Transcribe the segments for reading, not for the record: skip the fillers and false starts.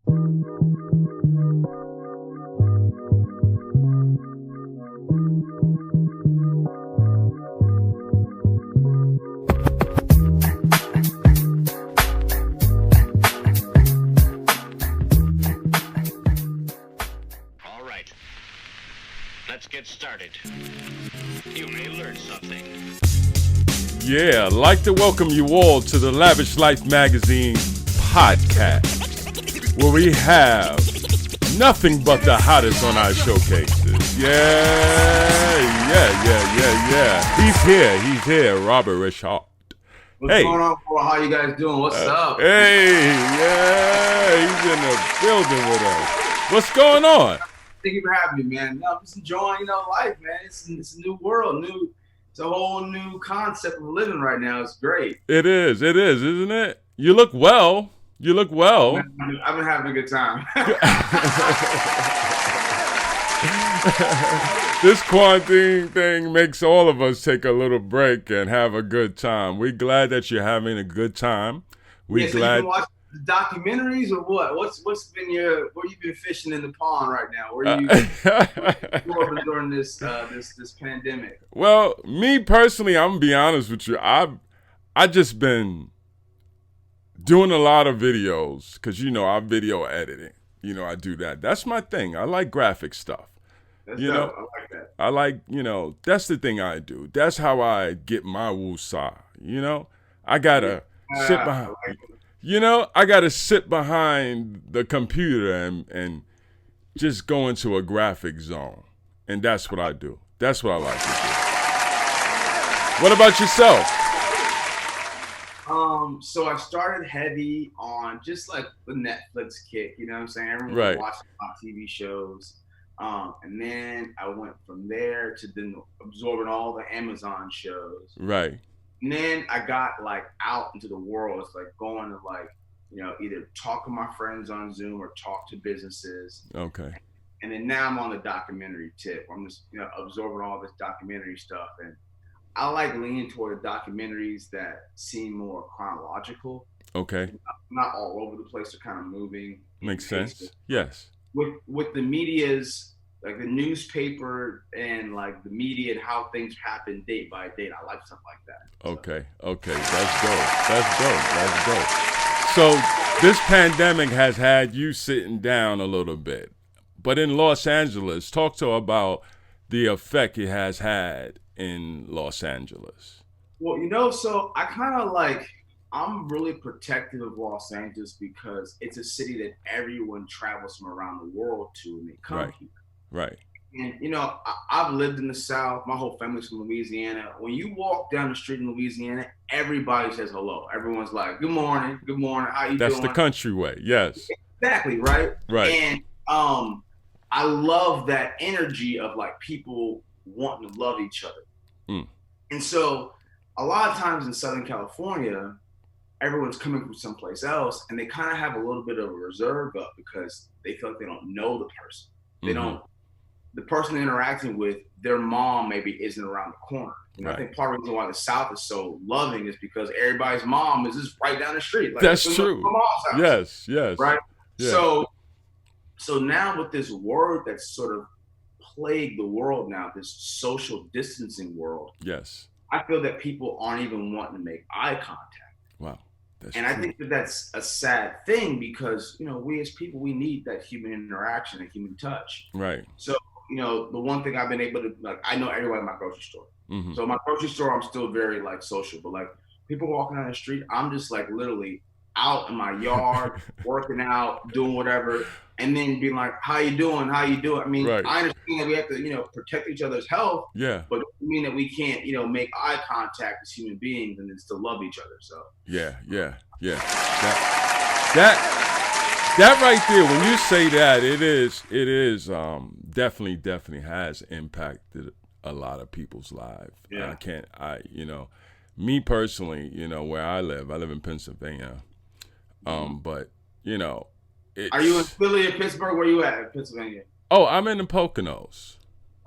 Let's get started. You may learn something. Yeah, I'd like to welcome you all to the Lavish Life Magazine podcast, where we have nothing but the hottest on our showcases. Yeah. He's here, Robert Ri'chard. What's going on, bro? How you guys doing? What's up? Hey, yeah, he's in the building with us. What's going on? Thank you for having me, man. No, I'm just enjoying, life, man. It's a new world, it's a whole new concept of living right now. It's great. It is, isn't it? You look well. I've been having a good time. This quarantine thing makes all of us take a little break and have a good time. We're glad that you're having a good time. We're glad. You've been watching documentaries or what? What's been where you been fishing in the pond right now? Where you during this pandemic? Well, me personally, I'm gonna be honest with you. I just been doing a lot of videos because I'm video editing. I do that. That's my thing. I like graphic stuff. That's dope. I like that. I like, that's the thing I do. That's how I get my woosah. I gotta sit behind. I gotta sit behind the computer and just go into a graphic zone, and that's what I do. That's what I like to do. What about yourself? So I started heavy on just like the Netflix kick. You know what I'm saying? Everyone's right. Watching TV shows. And then I went from there to then absorbing all the Amazon shows. Right. And then I got out into the world. It's going to either talk to my friends on Zoom or talk to businesses. Okay. And then now I'm on the documentary tip. I'm just absorbing all this documentary stuff, and I like leaning toward the documentaries that seem more chronological. Okay. Not all over the place. They're kind of moving. Makes sense. Yes. With the media's the newspaper and the media and how things happen date by date. I like stuff like that. Okay. That's dope. So this pandemic has had you sitting down a little bit, but in Los Angeles, talk to about the effect it has had in Los Angeles. Well, so I kind of I'm really protective of Los Angeles because it's a city that everyone travels from around the world to, and they come here. Right. And, I've lived in the South. My whole family's from Louisiana. When you walk down the street in Louisiana, everybody says hello. Everyone's like, good morning. How you doing? That's the country way. Yes. Exactly. Right. Right. And I love that energy of people wanting to love each other. Mm. And so a lot of times in Southern California, everyone's coming from someplace else, and they kind of have a little bit of a reserve up because they feel like they don't know the person. They don't. The person they're interacting with, their mom maybe isn't around the corner. Right. I think part of the reason why the South is so loving is because everybody's mom is just right down the street. That's true. My mom's house. Yes. Right. Yeah. So now with this word that's sort of plagued the world now, this social distancing world. Yes. I feel that people aren't even wanting to make eye contact. Wow. That's and true. I think that's a sad thing because, we as people, we need that human interaction and human touch. Right. So, the one thing I've been able to, I know everybody in my grocery store. Mm-hmm. So my grocery store, I'm still very social, but people walking down the street, I'm just literally out in my yard, working out, doing whatever, and then being like, how you doing? I mean, right. I understand that we have to, protect each other's health. Yeah. But it mean that we can't, make eye contact as human beings and then still love each other. So. Yeah. That right there, when you say that, it is definitely has impacted a lot of people's lives. Yeah. Me personally, where I live in Pennsylvania. But are you in Philly or Pittsburgh? Where you at in Pennsylvania? Oh, I'm in the Poconos.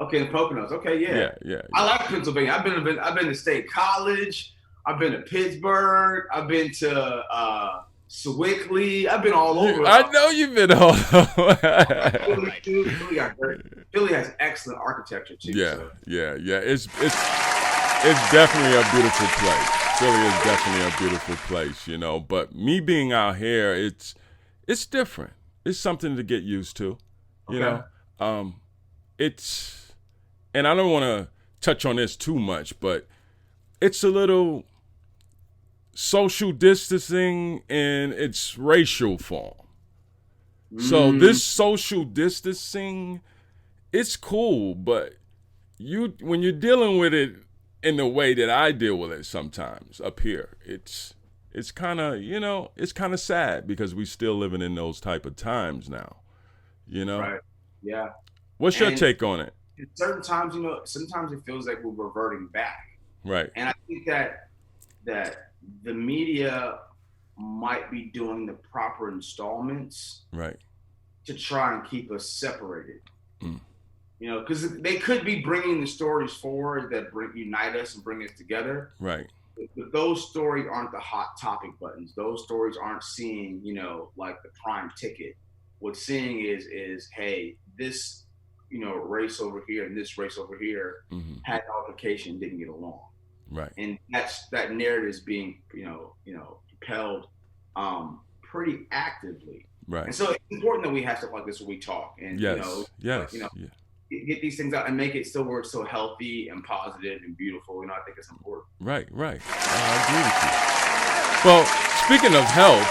Okay, the Poconos. Okay, yeah. Yeah. I like Pennsylvania. I've been to State College. I've been to Pittsburgh. I've been to Swickly. I've been all over. I know you've been all Philly, too. Philly has excellent architecture too. Yeah, so. yeah. It's definitely a beautiful place. Philly is definitely a beautiful place, you know. But me being out here, it's different. It's something to get used to, you know. It's, and I don't want to touch on this too much, but it's a little social distancing in its racial form. So this social distancing, it's cool, but when you're dealing with it in the way that I deal with it sometimes up here, it's kind of, you know, it's kind of sad because we still living in those type of times now, you know? Right. Yeah. What's your take on it? At certain times, you know, sometimes it feels like we're reverting back. Right. And I think that the media might be doing the proper installments, right, to try and keep us separated. You know, because they could be bringing the stories forward that unite us and bring us together. Right. But those stories aren't the hot topic buttons. Those stories aren't seeing, you know, like the prime ticket. What's seeing is hey, this, you know, race over here and this race over here had an altercation, didn't get along. Right. And that narrative is being, you know, propelled pretty actively. Right. And so it's important that we have stuff like this when we talk and you know, get these things out and make it still work so healthy and positive and beautiful. You know, I think it's important. Right. I agree with you. Well, speaking of health,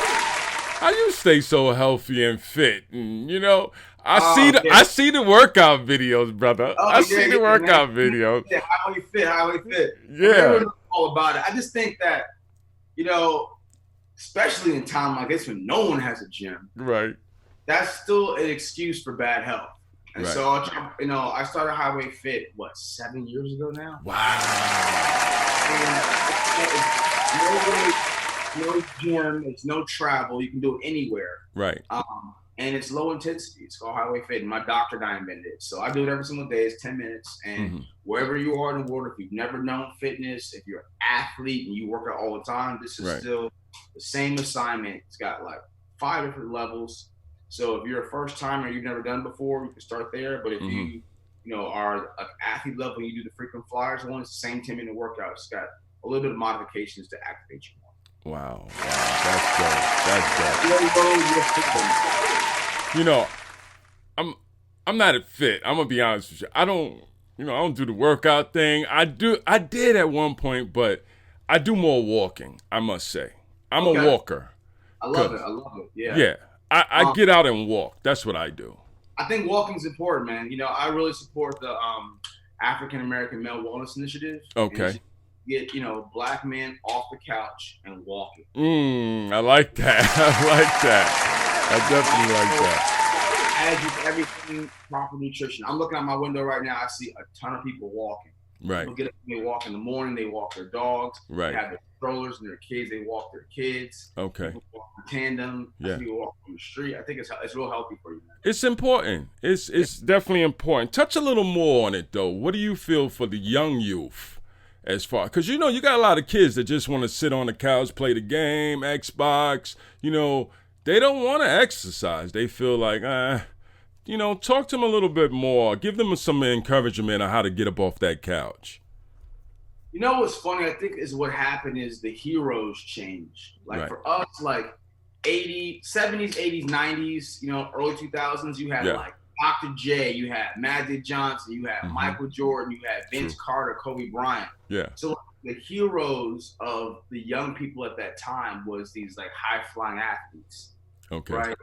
how you stay so healthy and fit? And, you know, I see the workout videos, brother. I see the workout videos. Yeah, how we fit. Yeah. All about it. I just think that, you know, especially in time like this when no one has a gym, right? That's still an excuse for bad health. And right. So, you know, I started Highway Fit, 7 years ago now? Wow. And no gym, it's no travel. You can do it anywhere. Right. And it's low intensity. It's called Highway Fit. And my doctor and I invented it. So I do it every single day. It's 10 minutes. And wherever you are in the world, if you've never known fitness, if you're an athlete and you work out all the time, this is still the same assignment. It's got like 5 different levels. So if you're a first timer, you've never done before, you can start there. But if you know, are an athlete level and you do the frequent flyers one, it's the same 10-minute workout. It's got a little bit of modifications to activate you more. Wow. That's dope. You know, I'm not fit. I'm gonna be honest with you. I don't do the workout thing. I did at one point, but I do more walking, I must say. I'm a walker. I love it. Yeah. Yeah. I get out and walk. That's what I do. I think walking's important, man. You know, I really support the African American Male Wellness Initiative. Okay. Get, you know, black men off the couch and walking. I like that. I definitely like that. Everything, proper nutrition. I'm looking out my window right now. I see a ton of people walking. Right. People get up and they walk in the morning. They walk their dogs. Right. They have their strollers and their kids. They walk their kids. Okay. People walk in tandem. Yeah. People walk on the street. I think it's real healthy for you, man. It's important. It's definitely important. Touch a little more on it, though. What do you feel for the young youth as far? Because, you know, you got a lot of kids that just want to sit on the couch, play the game, Xbox. You know, they don't want to exercise. They feel like, you know, talk to them a little bit more. Give them some encouragement on how to get up off that couch. You know what's funny? I think is what happened is the heroes changed. Like for us, like 70s, 80s, 90s, you know, early 2000s, you had like Dr. J, you had Magic Johnson, you had Michael Jordan, you had Vince Carter, Kobe Bryant. Yeah. So the heroes of the young people at that time was these like high-flying athletes. Okay. Right?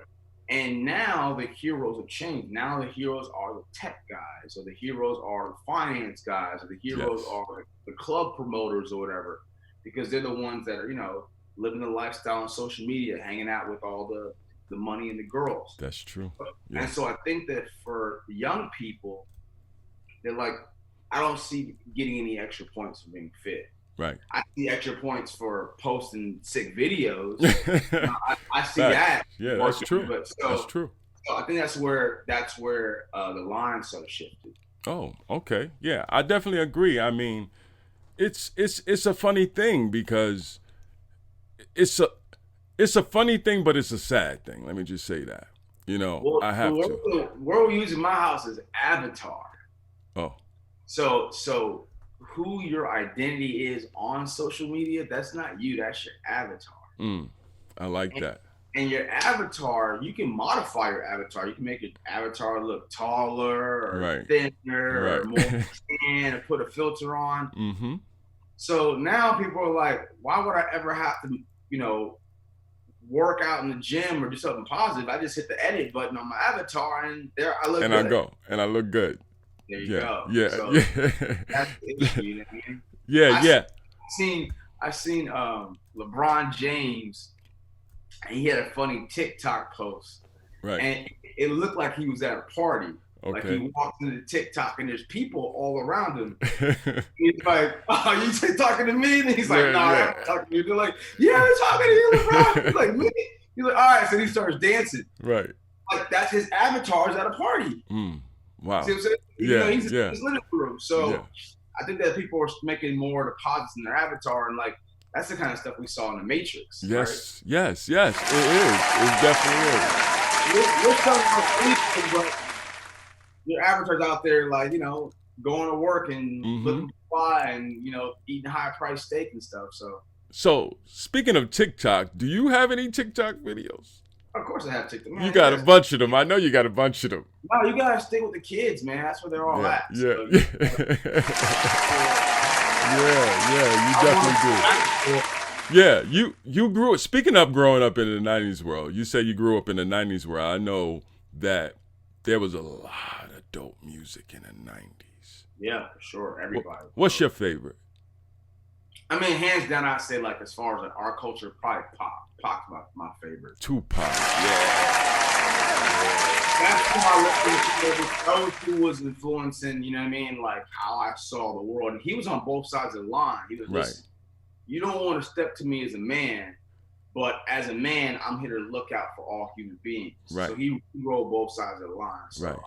And now the heroes have changed. Now the heroes are the tech guys, or the heroes are the finance guys, or the heroes are the club promoters or whatever, because they're the ones that are, you know, living the lifestyle on social media, hanging out with all the money and the girls. That's true. Yeah. And so I think that for the young people, they're like, I don't see getting any extra points for being fit. Right. I see extra points for posting sick videos. You know, I see that. Yeah, that's true. That's true. So I think that's where the line sort of shifted. Oh, okay. Yeah, I definitely agree. I mean, it's a funny thing because it's a funny thing, but it's a sad thing. Let me just say that. You know, Well, I have to. Where we use in my house is avatar. Oh. So who your identity is on social media, that's not you. That's your avatar. I like that. And your avatar, you can modify your avatar. You can make your avatar look taller or thinner or more tan, or put a filter on. Mm-hmm. So now people are like, why would I ever have to, work out in the gym or do something positive? I just hit the edit button on my avatar and there I look good. And I look good. There you go. Yeah, so yeah. That's the issue, you know what I mean? Yeah, I've seen LeBron James, and he had a funny TikTok post. Right. And it looked like he was at a party. Okay. Like he walked into TikTok and there's people all around him. He's like, "Oh, you talking to me?" And he's like, "No, I'm not talking to you." They're like, "Yeah, they're talking to you, LeBron." He's like, "Me?" He's like, "All right." So he starts dancing. Right. Like that's his avatar is at a party. Wow. See what I'm saying? He's in his living room. So I think that people are making more deposits in their avatar, and like that's the kind of stuff we saw in the Matrix. Yes, right? yes, it is. It definitely is. We're talking about people, but your avatar's out there, like going to work and looking to fly and eating high-priced steak and stuff. So speaking of TikTok, do you have any TikTok videos? Of course I have TikTok. Man, you got a bunch of them. I know you got a bunch of them. No, you gotta stick with the kids, man. That's where they're all at. Yeah, so, you definitely do. Yeah, you grew up. Speaking of growing up in the '90s world, you said you grew up in the '90s world. I know that there was a lot of dope music in the '90s. Yeah, for sure. Everybody. What's your favorite? I mean, hands down, I'd say like as far as like our culture, probably Pop. Pac's my favorite. Tupac. That's who I listened to. That was who was influencing, you know what I mean? Like how I saw the world. And he was on both sides of the line. He was listen, you don't want to step to me as a man, but as a man, I'm here to look out for all human beings. Right. So he rode both sides of the line. So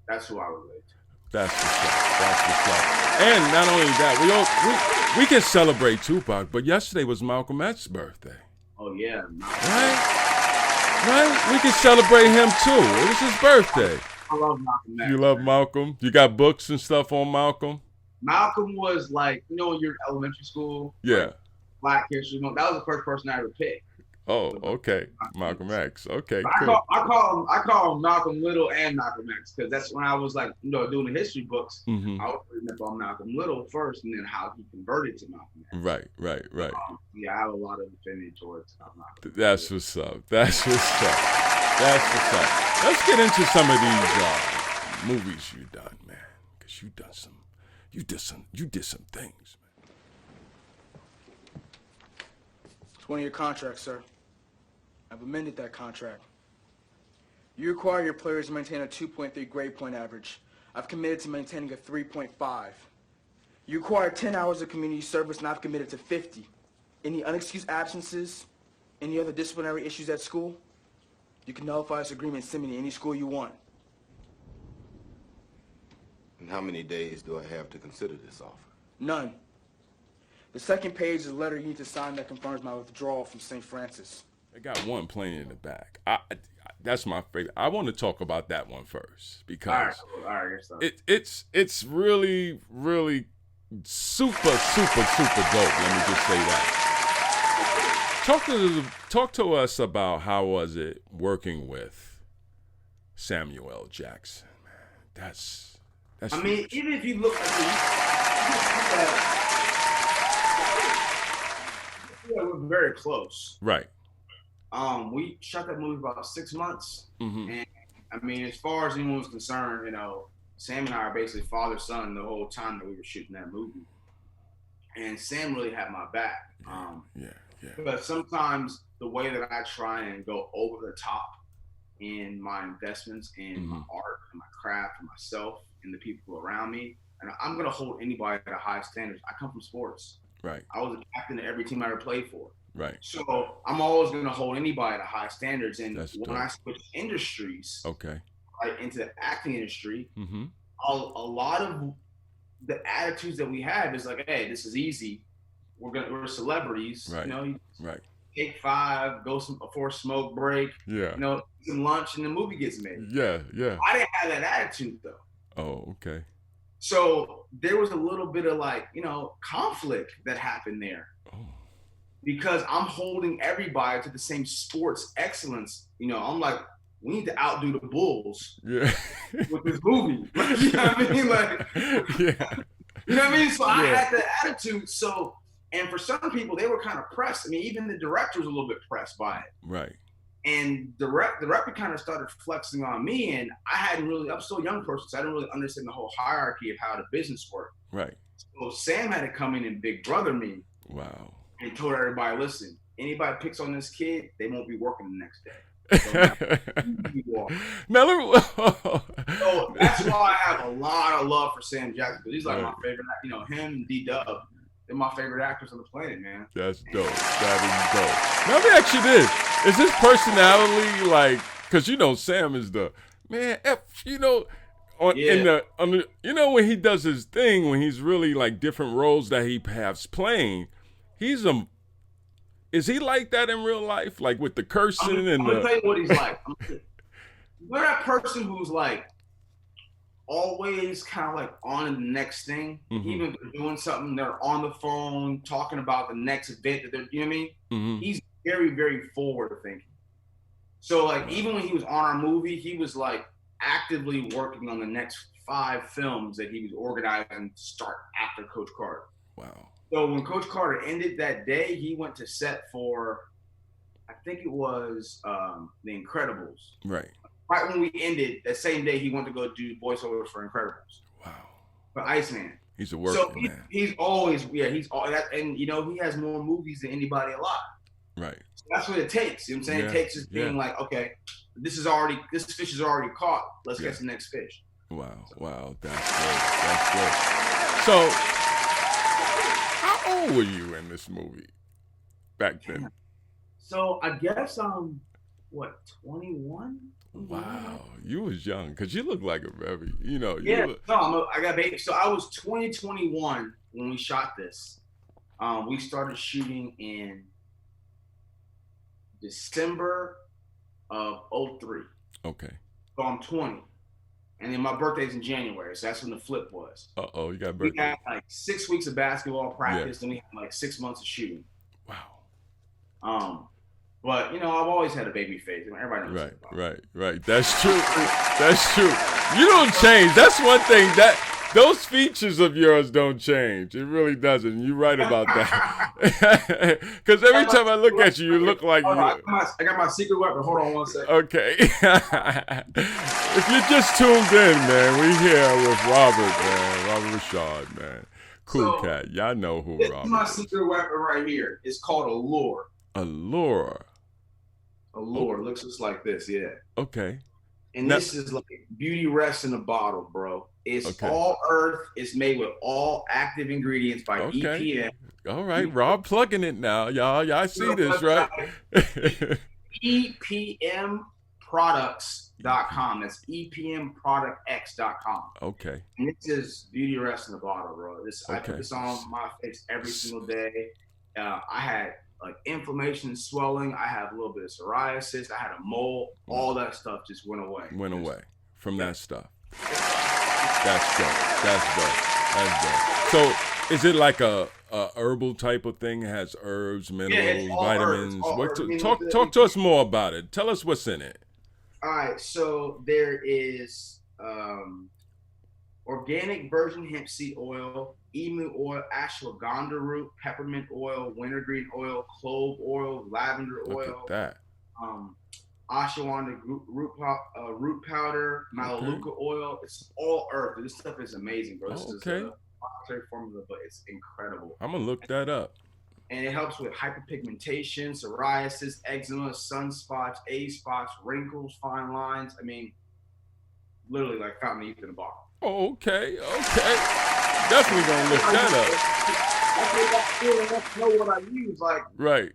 that's who I relate to. That's what's up. And not only that, we can celebrate Tupac, but yesterday was Malcolm X's birthday. Oh yeah. Right? We can celebrate him too. It was his birthday. I love Malcolm X. You love Malcolm? You got books and stuff on Malcolm? Malcolm was like, when you're in elementary school. Yeah. Like Black History Month. That was the first person I ever picked. Oh, okay. Malcolm X. Okay, cool. I call him Malcolm Little and Malcolm X because that's when I was like, doing the history books. I was reading up on Malcolm Little first, and then how he converted to Malcolm X. Right. I have a lot of affinity towards Malcolm. That's what's up. Let's get into some of these movies you done, man, because you did some things, man. 20-year contract, sir. I've amended that contract. You require your players to maintain a 2.3 grade point average. I've committed to maintaining a 3.5. You require 10 hours of community service, and I've committed to 50. Any unexcused absences, any other disciplinary issues at school, you can nullify this agreement and send me to any school you want. And how many days do I have to consider this offer? None. The second page is a letter you need to sign that confirms my withdrawal from St. Francis. I got one playing in the back. That's my favorite. I want to talk about that one first because it's really, really super dope. Let me just say that. Talk to us about how was it working with Samuel L. Jackson, man. That's I mean, even if you look we're very close. Right. We shot that movie about 6 months. Mm-hmm. And I mean, as far as anyone was concerned, Sam and I are basically father son the whole time that we were shooting that movie. And Sam really had my back. Yeah. But sometimes the way that I try and go over the top in my investments in my art and my craft and myself and the people around me, and I'm going to hold anybody at a high standard. I come from sports. Right. I was a captain of every team I ever played for. Right. So I'm always going to hold anybody at high standards. And when I switch industries, into the acting industry, a lot of the attitudes that we have is like, hey, this is easy. We're celebrities. Right. You take 5, go for a smoke break. Yeah. You know, some lunch, and the movie gets made. Yeah. I didn't have that attitude though. Oh, okay. So there was a little bit of like, you know, conflict that happened there. Oh. Because I'm holding everybody to the same sports excellence. You know, I'm like, we need to outdo the Bulls with this movie. Like, you know what I mean? Like, yeah. You know what I mean? So I had that attitude. So, and for some people, they were kind of pressed. I mean, even the director was a little bit pressed by it. Right. And the director kind of started flexing on me, and I'm still a young person, so I didn't really understand the whole hierarchy of how the business worked. Right. So Sam had to come in and big brother me. Wow. And told everybody, listen, anybody picks on this kid, they won't be working the next day. So, so that's why I have a lot of love for Sam Jackson, because he's like my favorite. You know, him and D-Dub, they're my favorite actors on the planet, man. That's dope. That is dope. Now let me ask you this: is his personality like? Because you know, Sam is the man. You know, you know, when he does his thing, when he's really like different roles that he has playing, is he like that in real life? Like with the cursing I'm gonna tell you what he's like. You're that person who's like always kind of like on the next thing. Mm-hmm. Even if they're doing something, they're on the phone talking about the next event that they're, you know what I mean? Mm-hmm. He's very, very forward thinking. So like even when he was on our movie, he was like actively working on the next 5 films that he was organizing to start after Coach Carter. Wow. So when Coach Carter ended that day, he went to set for, I think it was The Incredibles. Right. Right when we ended, that same day, he went to go do voiceovers for Incredibles. Wow. For Iceman. He's a working man. He's always, and you know, he has more movies than anybody alive. Right. So that's what it takes. You know what I'm saying? Yeah. It takes just being like, okay, this fish is already caught. Let's catch the next fish. Wow. That's good. So, how old were you in this movie back then? So I guess 21? Wow, you was young because you look like a very, you know. I got baby. So I was 21 when we shot this. We started shooting in December of 2003. Okay. So I'm 20. And then my birthday's in January, so that's when the flip was. Uh-oh, you got a birthday. We had like 6 weeks of basketball practice, and we had like 6 months of shooting. Wow. But you know, I've always had a baby face. Everybody knows. Right. That's true. You don't change. That's one thing those features of yours don't change. It really doesn't. You're right about that. Because every time I look at you, you look like you. I got my secret weapon. Hold on one second. Okay. If you're just tuned in, man, we here with Robert, man. Robert Ri'chard, man. Cool cat. Y'all know who Robert is. This is my secret weapon right here. It's called a lure. A lure. A lure looks just like this, yeah. Okay. And this is like beauty rests in a bottle, bro. It's all earth. It's made with all active ingredients by EPM. All right, Rob plugging it now, y'all. Y'all see this, right? EPMproducts.com. That's EPMproductX.com. Okay. And this is beauty rests in a bottle, bro. I put this on my face every single day. I had like inflammation, swelling. I have a little bit of psoriasis. I had a mole. All that stuff just went away. From that stuff. That's dope. So is it like a herbal type of thing? It has herbs, minerals, vitamins. Talk to us more about it. Tell us what's in it. All right. So there is organic virgin hemp seed oil, emu oil, ashwagandha root, peppermint oil, wintergreen oil, clove oil, lavender oil. Look at that. Ashwagandha root powder, melaleuca oil. It's all earth. This stuff is amazing, bro. This is a proprietary formula, but it's incredible. I'm gonna look that up. And it helps with hyperpigmentation, psoriasis, eczema, sunspots, A-spots, wrinkles, fine lines. I mean, literally like fountain youth in a bottle. Oh, okay. Definitely gonna look that up. I know what I use. Like, right.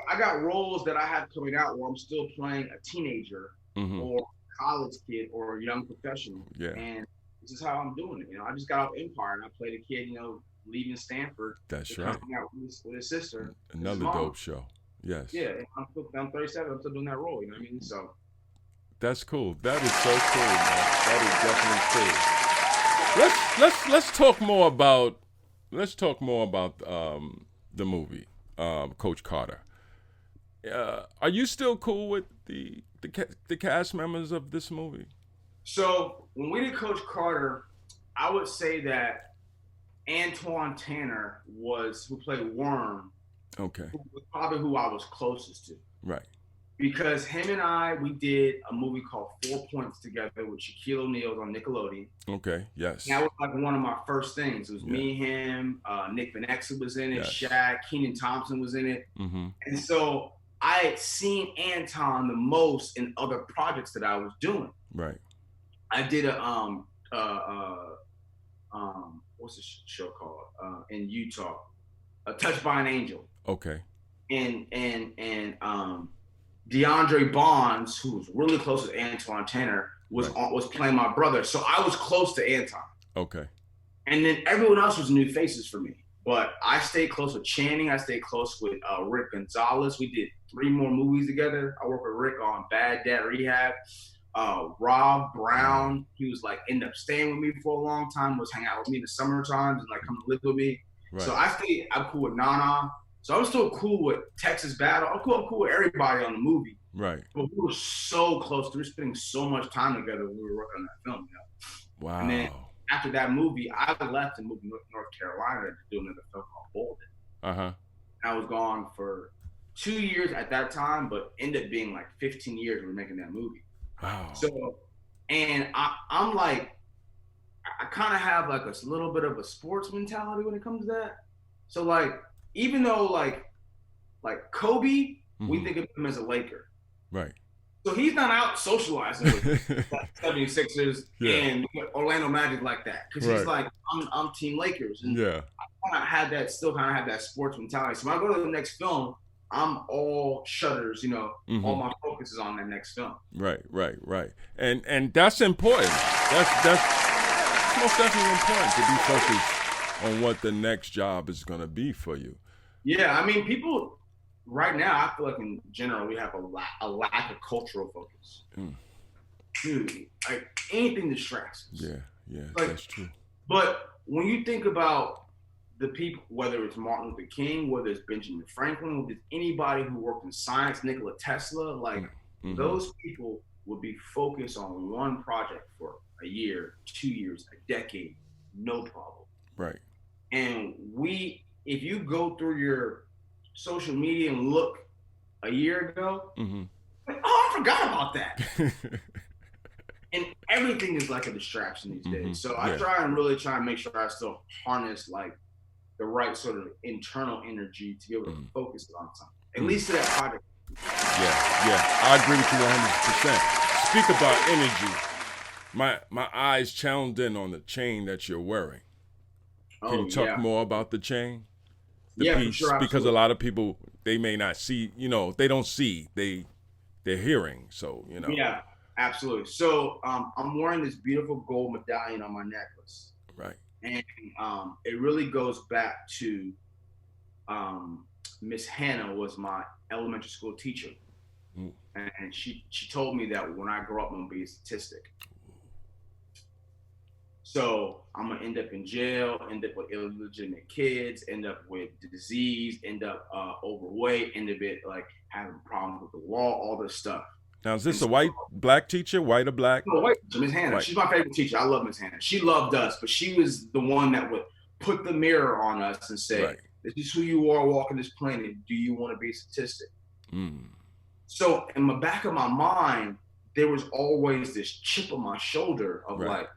I got roles that I have coming out where I'm still playing a teenager or a college kid or a young professional. Yeah. And this is how I'm doing it. You know, I just got off Empire and I played a kid, you know, leaving Stanford. That's right. Coming out with his sister. Another dope show. Yes. Yeah, I'm 37. I'm still doing that role. You know what I mean? So That's cool. That is so cool, man. That is definitely cool. Let's talk more about the movie, Coach Carter. Are you still cool with the cast members of this movie? So when we did Coach Carter, I would say that Antoine Tanner who played Worm, Okay. who was probably who I was closest to. Right. Because him and we did a movie called 4 Points together with Shaquille O'Neal on Nickelodeon. Okay. Yes. And that was like one of my first things. It was me, him, Nick Van Exel was in it, Shaq, Kenan Thompson was in it. Mm-hmm. And so I had seen Anton the most in other projects that I was doing. Right. I did a what's the show called in Utah, Touched by an Angel. Okay. And DeAndre Bonds, who was really close to Antoine Tanner, was playing my brother. So I was close to Anton. Okay. And then everyone else was new faces for me. But I stayed close with Channing. I stayed close with Rick Gonzalez. We did 3 more movies together. I worked with Rick on Bad Dad Rehab. Rob Brown, he was like ended up staying with me for a long time, was hanging out with me in the summer times and like come to live with me. Right. So I'm cool with Nana. So I was still cool with Texas Battle. I'm cool with everybody on the movie. Right. But we were so close. We were spending so much time together when we were working on that film. Wow. And then after that movie, I left and moved to North Carolina to do another film called Bolden. Uh-huh. I was gone for 2 years at that time, but ended up being like 15 years we were making that movie. Wow. So, and I'm like, I kind of have like a little bit of a sports mentality when it comes to that. So like, even though like Kobe, we think of him as a Laker. Right. So he's not out socializing with 76ers and Orlando Magic like that. Because he's like, I'm Team Lakers. And I kind of have that sports mentality. So when I go to the next film, I'm all shutters, all my focus is on that next film. Right. And that's important. That's most definitely important to be focused on what the next job is going to be for you. Yeah, I mean, people right now, I feel like in general, we have a lack of cultural focus. Dude, like anything distracts us. Yeah, like, that's true. But when you think about the people, whether it's Martin Luther King, whether it's Benjamin Franklin, whether it's anybody who worked in science, Nikola Tesla, like those people would be focused on one project for a year, 2 years, a decade, no problem. Right. And if you go through your social media and look a year ago, like, oh, I forgot about that. And everything is like a distraction these days. So I try and make sure I still harness like the right sort of internal energy to be able to focus on something, at least to that project. Yeah, I agree with you 100%. Speak about energy. My eyes challenged in on the chain that you're wearing. Can you talk more about the chain? The piece? Sure, because a lot of people, they may not see, they don't see, they're hearing, so, Yeah, absolutely. So I'm wearing this beautiful gold medallion on my necklace. Right. And it really goes back to Miss Hannah was my elementary school teacher. And she told me that when I grow up, I'm going to be a statistic. So I'm going to end up in jail, end up with illegitimate kids, end up with disease, end up overweight, end up like having problems with the law, all this stuff. Now, is this a black teacher, white or black? No, white teacher, Miss Hannah. White. She's my favorite teacher. I love Miss Hannah. She loved us, but she was the one that would put the mirror on us and say, this is who you are walking this planet. Do you want to be a statistic? So in the back of my mind, there was always this chip on my shoulder of like,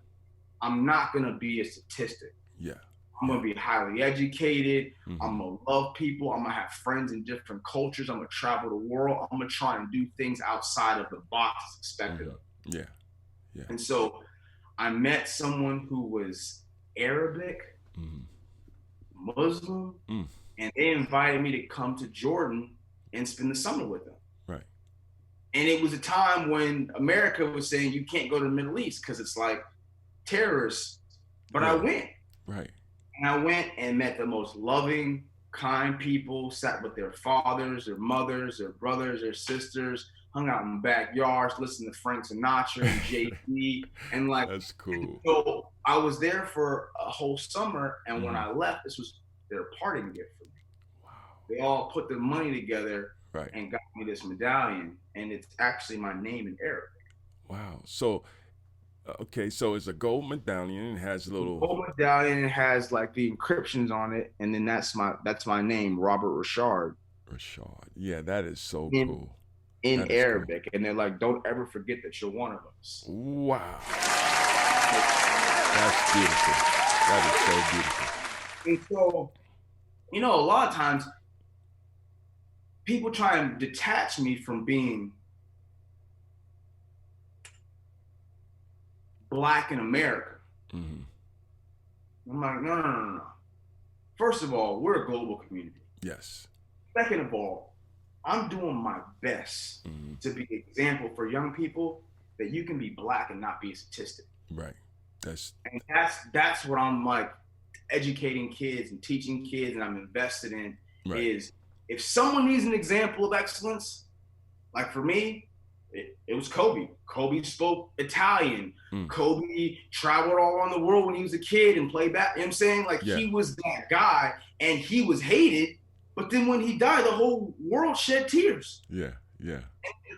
I'm not going to be a statistic. Yeah. I'm going to be highly educated. I'm going to love people. I'm going to have friends in different cultures. I'm going to travel the world. I'm going to try and do things outside of the box expected of me. Yeah. And so I met someone who was Arabic, Muslim, and they invited me to come to Jordan and spend the summer with them. Right. And it was a time when America was saying you can't go to the Middle East because it's like terrorists. But I went. Right. And I went and met the most loving, kind people, sat with their fathers, their mothers, their brothers, their sisters, hung out in backyards, listened to Frank Sinatra and Jay-Z, and like, That's cool. so I was there for a whole summer, and when Mhm. I left, this was their parting gift for me. Wow. They all put their money together Right. and got me this medallion, and it's actually my name in Arabic. Wow. So, okay, so it's a gold medallion and has a little Gold medallion has like the encryptions on it, and then that's my name, Robert Ri'chard, Ri'chard. Yeah, that is so in cool. in That is cool. Arabic, and they're like, "Don't ever forget that you're one of us." Wow. That's beautiful. That is so beautiful. And so, a lot of times people try and detach me from being Black in America. Hmm. I'm like, no. First of all, we're a global community. Yes. Second of all, I'm doing my best Hmm. to be an example for young people that you can be Black and not be a statistic. Right. That's And that's what I'm like educating kids and teaching kids, and I'm invested in right. is if someone needs an example of excellence, like for me, it was Kobe. Kobe spoke Italian. Mm. Kobe traveled all around the world when he was a kid and played back. You know what I'm saying? Like Yeah. he was that guy, and he was hated. But then when he died, the whole world shed tears. Yeah. Yeah.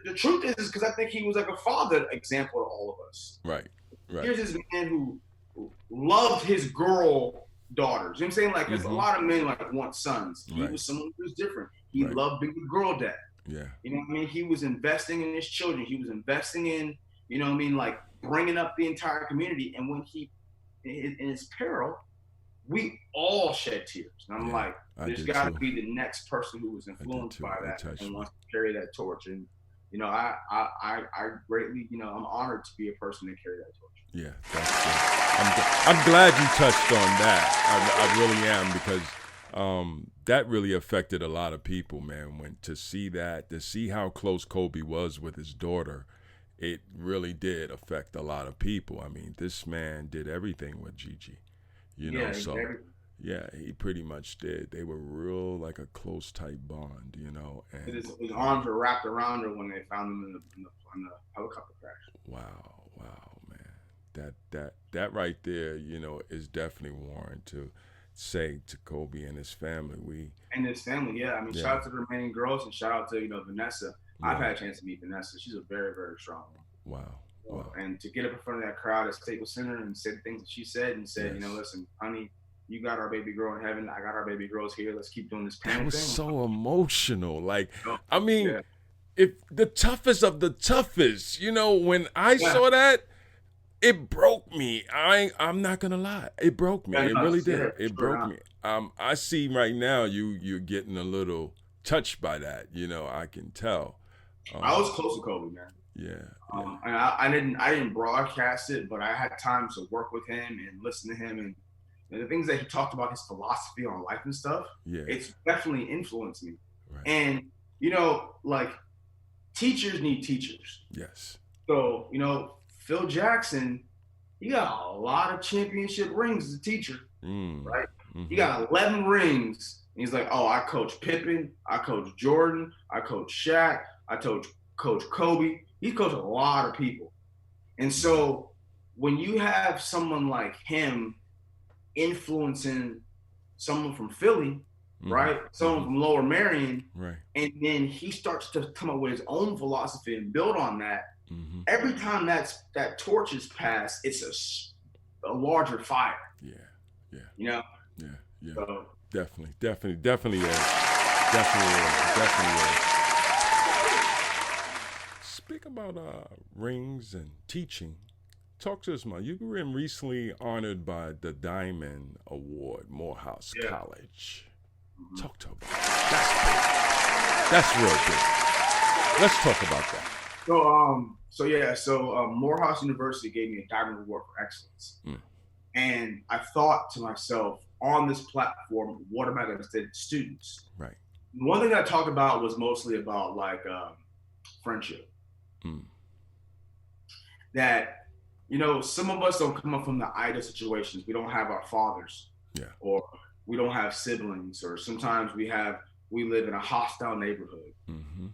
The truth is because I think he was like a father example to all of us. Right. Right. Here's this man who loved his girl daughters. You know what I'm saying? Like, because a lot of men like want sons. He Right. was someone who was different. He Right. loved being a girl dad. Yeah. You know what I mean? He was investing in his children. He was investing in, you know what I mean, like bringing up the entire community. And when he, in his peril, we all shed tears. And I'm Yeah, like, I there's did got to too. be the next person who was influenced too. by It that touched and me. wants to carry that torch. And I greatly, I'm honored to be a person to carry that torch. Yeah, that's good. I'm glad you touched on that. I really am, because that really affected a lot of people, man. When to see how close Kobe was with his daughter, it really did affect a lot of people. I mean, this man did everything with Gigi, Yeah, So everything. yeah, he pretty much did. They were real like a close tight bond, And His arms were wrapped around her when they found him in the helicopter crash. wow, man. That right there, is definitely warrant to say to Kobe and his family. And his family, yeah. I mean, Yeah. shout out to the remaining girls and shout out to, Vanessa. Yeah. I've had a chance to meet Vanessa. She's a very, very strong woman. Wow. And to get up in front of that crowd at Staples Center and say the things that she said and said, Yes. listen, honey, you got our baby girl in heaven. I got our baby girls here. Let's keep doing this That parent was thing. so emotional. Like, Oh, I mean, yeah. if the toughest of the toughest, when I Yeah. saw that, it broke me. I'm not gonna lie, it broke me. Yeah, It no, really yeah, did. It sure broke not. me. I see right now you're getting a little touched by that. I can tell. I was close to Kobe, man. Yeah. And I didn't broadcast it, but I had time to work with him and listen to him and the things that he talked about, his philosophy on life and stuff. Yeah. It's definitely influenced me. Right. And like teachers need teachers. Yes. So Phil Jackson, he got a lot of championship rings as a teacher, right? Mm-hmm. He got 11 rings. And he's like, oh, I coach Pippen, I coach Jordan, I coach Shaq, I coach Kobe. He coached a lot of people. And so when you have someone like him influencing someone from Philly, right? Someone from Lower Merion, right? And then he starts to come up with his own philosophy and build on that. Mm-hmm. Every time that torch is passed, it's a larger fire. Yeah. Yeah. So, definitely is. Speak about rings and teaching. Talk to us, man. You've been recently honored by the Diamond Award, Morehouse College. Mm-hmm. Talk to us about that. That's real big. Let's talk about that. So Morehouse University gave me a Diamond Award for Excellence. And I thought to myself, on this platform, what am I going to say to students? Right. One thing I talked about was mostly about like friendship. That, some of us don't come up from the ideal situations. We don't have our fathers or we don't have siblings, or sometimes we live in a hostile neighborhood. Mm-hmm.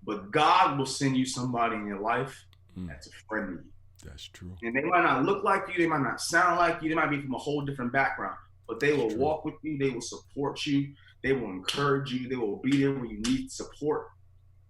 But God will send you somebody in your life that's a friend of you. That's true. And they might not look like you, they might not sound like you, they might be from a whole different background, but they will walk with you, they will support you, they will encourage you, they will be there when you need support.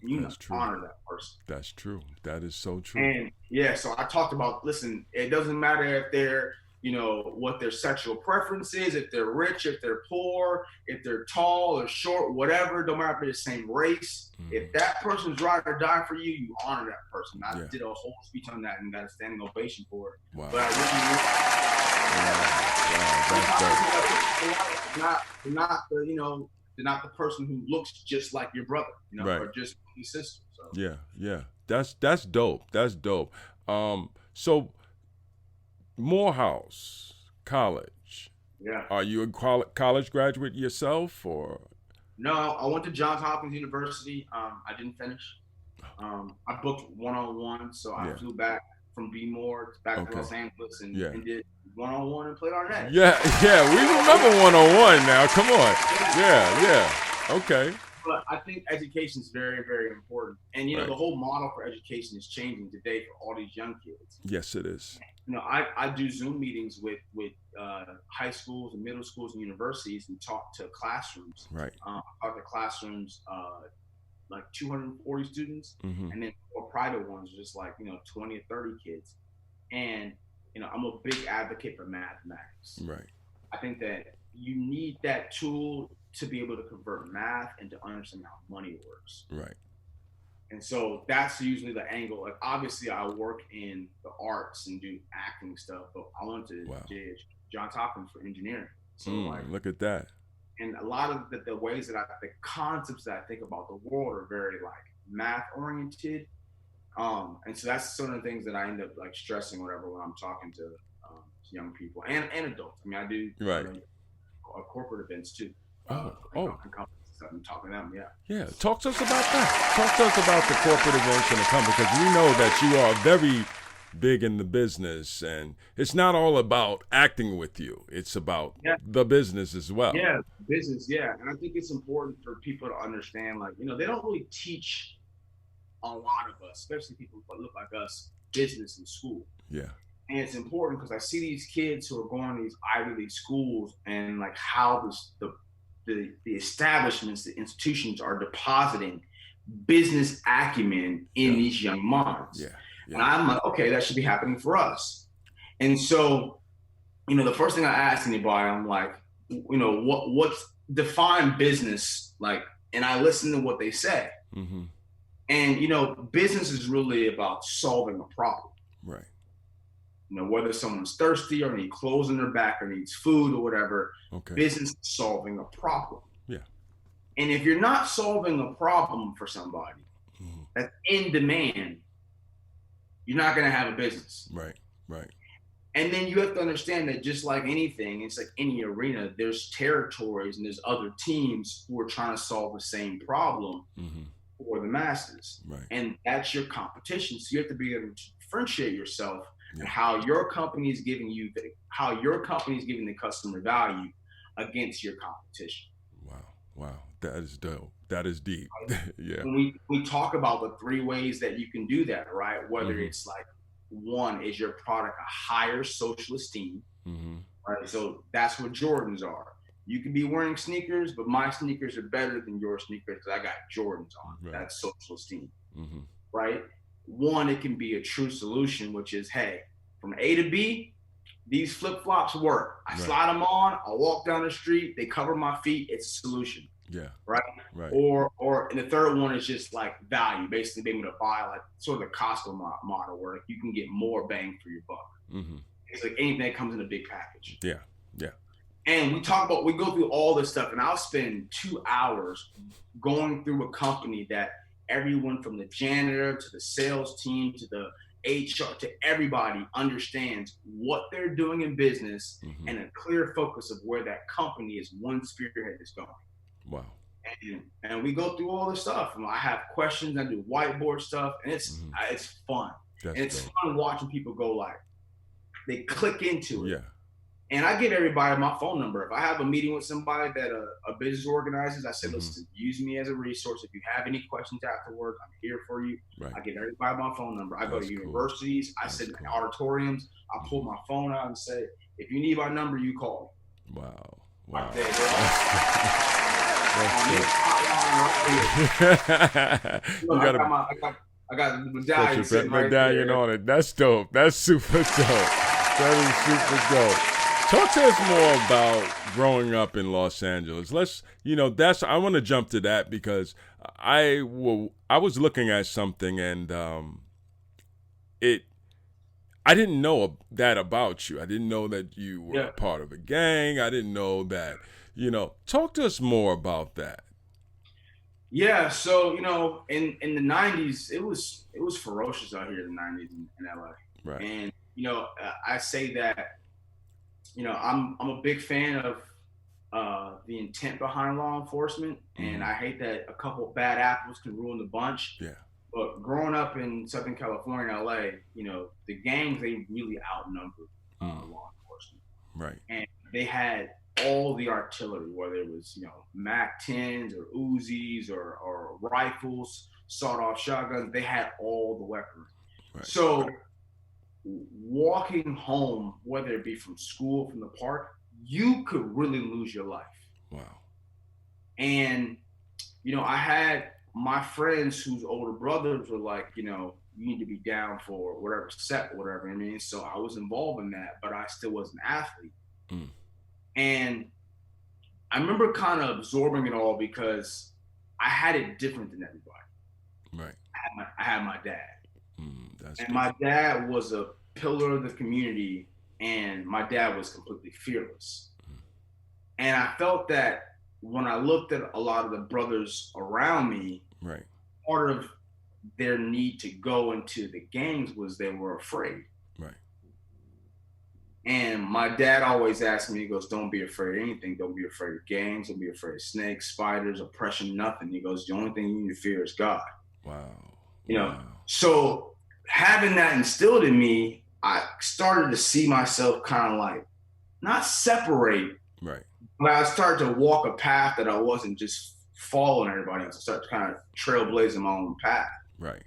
And you must honor that person. That's true. That is so true. And yeah, so I talked about, listen, it doesn't matter if they're, what their sexual preference is, if they're rich, if they're poor, if they're tall or short, whatever, don't matter if they're the same race. If that person's ride or die for you, you honor that person. I did a whole speech on that and got a standing ovation for it. Wow. But I really, they're not the person who looks just like your brother, or just your sister. So. Yeah. That's dope. That's dope. So Morehouse College. Yeah. Are you a college graduate yourself, or? No, I went to Johns Hopkins University. I didn't finish. I booked 101, so I flew back from B-More back to Los Angeles and did 101 and played Arnett. Yeah, we remember 101 now. Come on. Yeah. Okay. But I think education is very, very important. And, the whole model for education is changing today for all these young kids. Yes, it is. I do Zoom meetings with high schools and middle schools and universities and talk to classrooms. Right. I talk to classrooms, like 240 students, and then more private ones, just like, 20 or 30 kids. And, I'm a big advocate for mathematics. Right. I think that you need that tool to be able to convert math and to understand how money works. Right. And so that's usually the angle. Like, obviously, I work in the arts and do acting stuff, but I went to Johns Hopkins for engineering. So look at that. And a lot of the ways that the concepts that I think about the world are very math oriented. And so that's some of the things that I end up stressing whatever when I'm talking to young people and adults. I mean, I do corporate events too. I'm talking to them, Yeah, talk to us about that. Talk to us about the corporate events and the company, because we know that you are very big in the business, and it's not all about acting with you. It's about the business as well. Yeah, business, And I think it's important for people to understand, they don't really teach a lot of us, especially people who look like us, business in school. Yeah. And it's important because I see these kids who are going to these Ivy League schools and how the establishments, the institutions are depositing business acumen in these young minds. Yeah. And I'm like, okay, that should be happening for us. And so, the first thing I ask anybody, I'm like, what's define business like? And I listen to what they say. Mm-hmm. And, business is really about solving a problem. Right. Whether someone's thirsty or need clothes on their back or needs food or whatever, business is solving a problem. Yeah. And if you're not solving a problem for somebody that's in demand, you're not going to have a business. Right. And then you have to understand that just like anything, it's like any arena, there's territories and there's other teams who are trying to solve the same problem for the masses. Right. And that's your competition. So you have to be able to differentiate yourself and how your company is giving the customer value against your competition. Wow. That is dope. That is deep. Yeah. When we talk about the three ways that you can do that, right? Whether it's one is your product a higher social esteem, right? So that's what Jordans are. You can be wearing sneakers, but my sneakers are better than your sneakers because I got Jordans on. Right. That's social esteem, right? One, it can be a true solution, which is, hey, from A to B, these flip-flops work. I slide them on, I walk down the street, they cover my feet, it's a solution. Yeah. Right? Or and the third one is just value, basically being able to buy sort of the Costco model where you can get more bang for your buck. It's like anything that comes in a big package. Yeah. And we go through all this stuff, and I'll spend 2 hours going through a company that everyone from the janitor to the sales team to the HR to everybody understands what they're doing in business and a clear focus of where that company is one spearhead is going. Wow. And we go through all this stuff. I have questions, I do whiteboard stuff, and it's fun. That's and it's fun watching people go they click into it. Yeah. And I give everybody my phone number. If I have a meeting with somebody that a business organizes, I say, listen, use me as a resource. If you have any questions after work, I'm here for you. Right. I give everybody my phone number. I go to Cool. universities. I sit in auditoriums. I pull my phone out and say, if you need my number, you call me. Wow. Right there, I got the medallion sitting right medallion there. on it. That's dope. That's super dope. That is super dope. Talk to us more about growing up in Los Angeles. I want to jump to that because I was looking at something and I didn't know that about you. I didn't know that you were a part of a gang. I didn't know that, talk to us more about that. Yeah, so in the '90s, it was ferocious out here in the '90s in LA. Right. And I say that, I'm a big fan of the intent behind law enforcement, and I hate that a couple of bad apples can ruin the bunch. Yeah. But growing up in Southern California, LA, the gangs, they really outnumbered law enforcement. Right. And they had all the artillery, whether it was, Mac 10s or Uzis or rifles, sawed-off shotguns. They had all the weaponry. Right. So walking home, whether it be from school, from the park, you could really lose your life. Wow. And, I had my friends whose older brothers were like, you need to be down for whatever set, whatever. I mean, so I was involved in that, but I still was an athlete. And I remember kind of absorbing it all because I had it different than everybody. Right. I had my dad. And good. My dad was a pillar of the community, and my dad was completely fearless. And I felt that when I looked at a lot of the brothers around me, right, part of their need to go into the gangs was they were afraid. Right. And my dad always asked me, he goes, don't be afraid of anything. Don't be afraid of gangs. Don't be afraid of snakes, spiders, oppression, nothing. He goes, the only thing you need to fear is God. Wow. So having that instilled in me, I started to see myself kind of like, not separate, right, but I started to walk a path that I wasn't just following everybody else. I started to kind of trailblazing my own path. Right.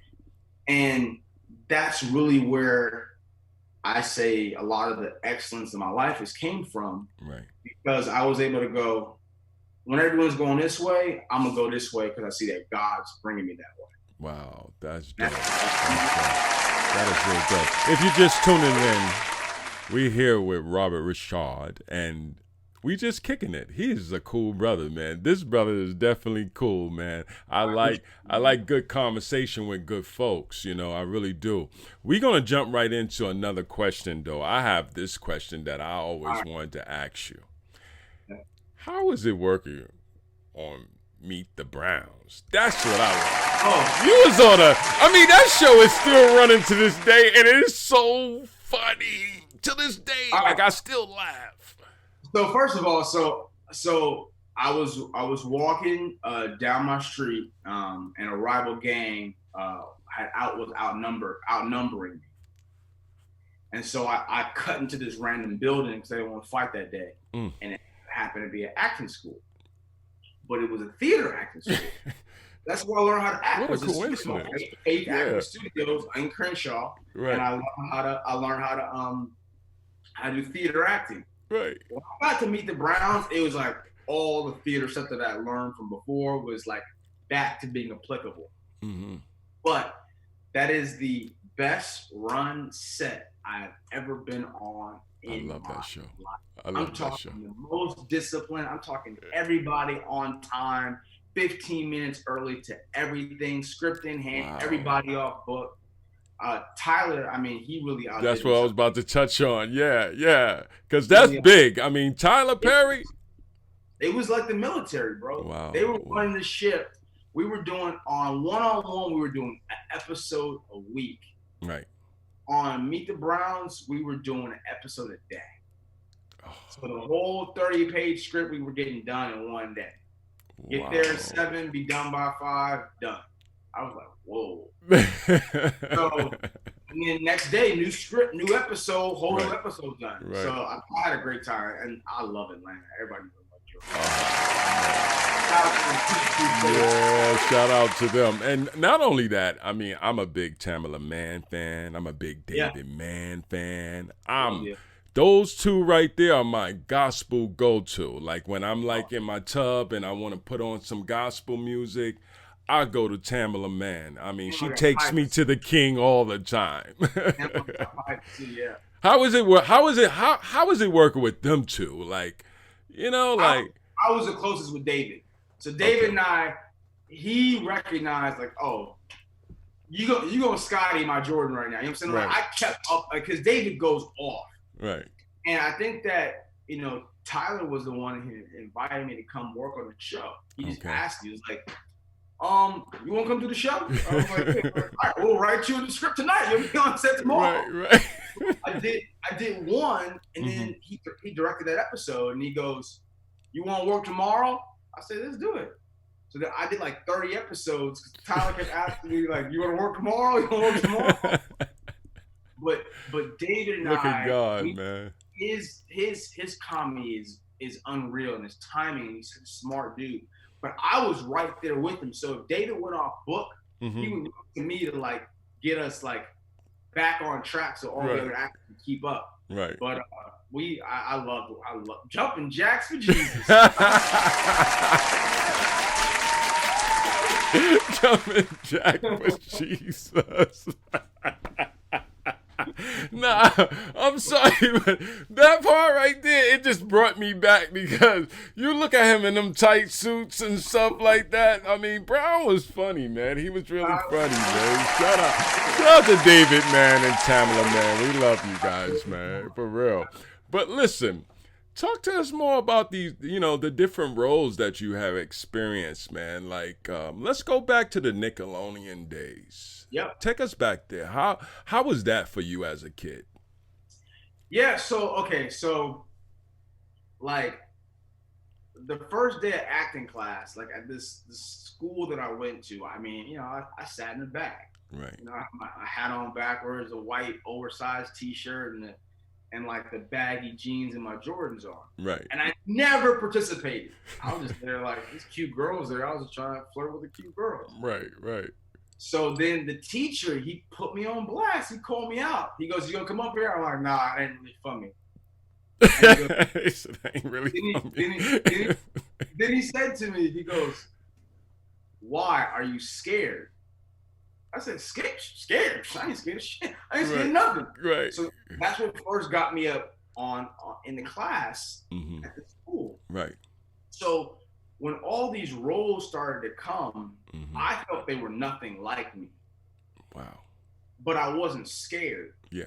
And that's really where I say a lot of the excellence in my life came from. Right. Because I was able to go, when everyone's going this way, I'm going to go this way because I see that God's bringing me that way. Wow, that's dope. That is really dope. If you're just tuning in, we're here with Robert Ri'chard, and we just kicking it. He's a cool brother, man. This brother is definitely cool, man. I like good conversation with good folks, I really do. We're going to jump right into another question, though. I have this question that I always wanted to ask you. How is it working on Meet the Browns? That's what I want. Oh, you was on that show is still running to this day, and it is so funny to this day. Like, I still laugh. So first of all, so I was walking down my street, and a rival gang was outnumbering me, and so I cut into this random building because they didn't want to fight that day, and it happened to be an acting school, but it was a theater acting school. That's where I learned how to act. What a coincidence! Eight acting studios in Crenshaw, right. And I learned how to do theater acting. Right. When I got to Meet the Browns, it was like all the theater stuff that I learned from before was like back to being applicable. Mm-hmm. But that is the best run set I've ever been on in my life. I love that show. I'm talking the most disciplined. I'm talking everybody on time, 15 minutes early to everything, script in hand, everybody off book. Tyler, he really outdid That's what I was about to touch on. Yeah. Because that's big. Tyler Perry. It was like the military, bro. Wow. They were running the ship. We were doing on one-on-one, we were doing an episode a week. Right. On Meet the Browns, we were doing an episode a day. Oh. So the whole 30-page script we were getting done in one day. Get there at 7, be done by 5, done. I was like, whoa. So And then next day, new script, new episode, whole new Right. episode done. Right. So I had a great time, and I love Atlanta. Everybody loves Georgia. Yeah, shout out to them. And not only that, I mean, I'm a big Tamala Mann fan. I'm a big David Mann fan. Those two right there are my gospel go-to. Like when I'm like in my tub and I want to put on some gospel music, I go to Tamala Mann. I mean, she takes me to the King all the time. Yeah. How is it working with them two? Like, you know, like I was the closest with David. So David and I, he recognized like, oh, you go Scotty my Jordan right now. You know what I'm saying? Right. Like, I kept up because David goes off. Right. And I think that, you know, Tyler was the one who invited me to come work on the show. He just asked me, he was like, you want to come to the show? I was like, all right, we'll write you the script tonight. You'll be on set tomorrow. Right. I did one, and then he directed that episode, and he goes, you want to work tomorrow? I said, let's do it. So then I did like 30 episodes. Tyler kept asking me, like, you want to work tomorrow? You want to work tomorrow? But David and Look at God, man. His comedy is unreal, and his timing, and he's such a smart dude. But I was right there with him. So if David went off book, he would look to me to like get us like back on track so all the other actors can keep up. Right. But I love jumping jacks for Jesus. Jumping jack for Jesus. Nah, I'm sorry, but that part right there, it just brought me back because you look at him in them tight suits and stuff like that. I mean, Brown was funny, man. He was really funny, man. Shout out to David, man, and Tamala, man. We love you guys, man, for real. But listen, talk to us more about these, you know, the different roles that you have experienced, man. Like, let's go back to the Nickelodeon days. Yep. Take us back there. How was that for you as a kid? Yeah, so like the first day of acting class, like at this school that I went to, I mean, you know, I sat in the back. Right. You know, I had my hat on backwards, a white oversized t-shirt and like the baggy jeans and my Jordans on. Right. And I never participated. I was just there like, these cute girls there. I was just trying to flirt with the cute girls. Right. So then the teacher, he put me on blast. He called me out. He goes, you gonna come up here? I'm like, nah, that ain't really funny. He said, that ain't really funny. Then he said to me, he goes, why are you scared? I said, scared? I ain't scared of shit. I ain't scared of nothing. Right. So that's what first got me up on in the class at the school. Right. So when all these roles started to come, I felt they were nothing like me. Wow. But I wasn't scared. Yeah.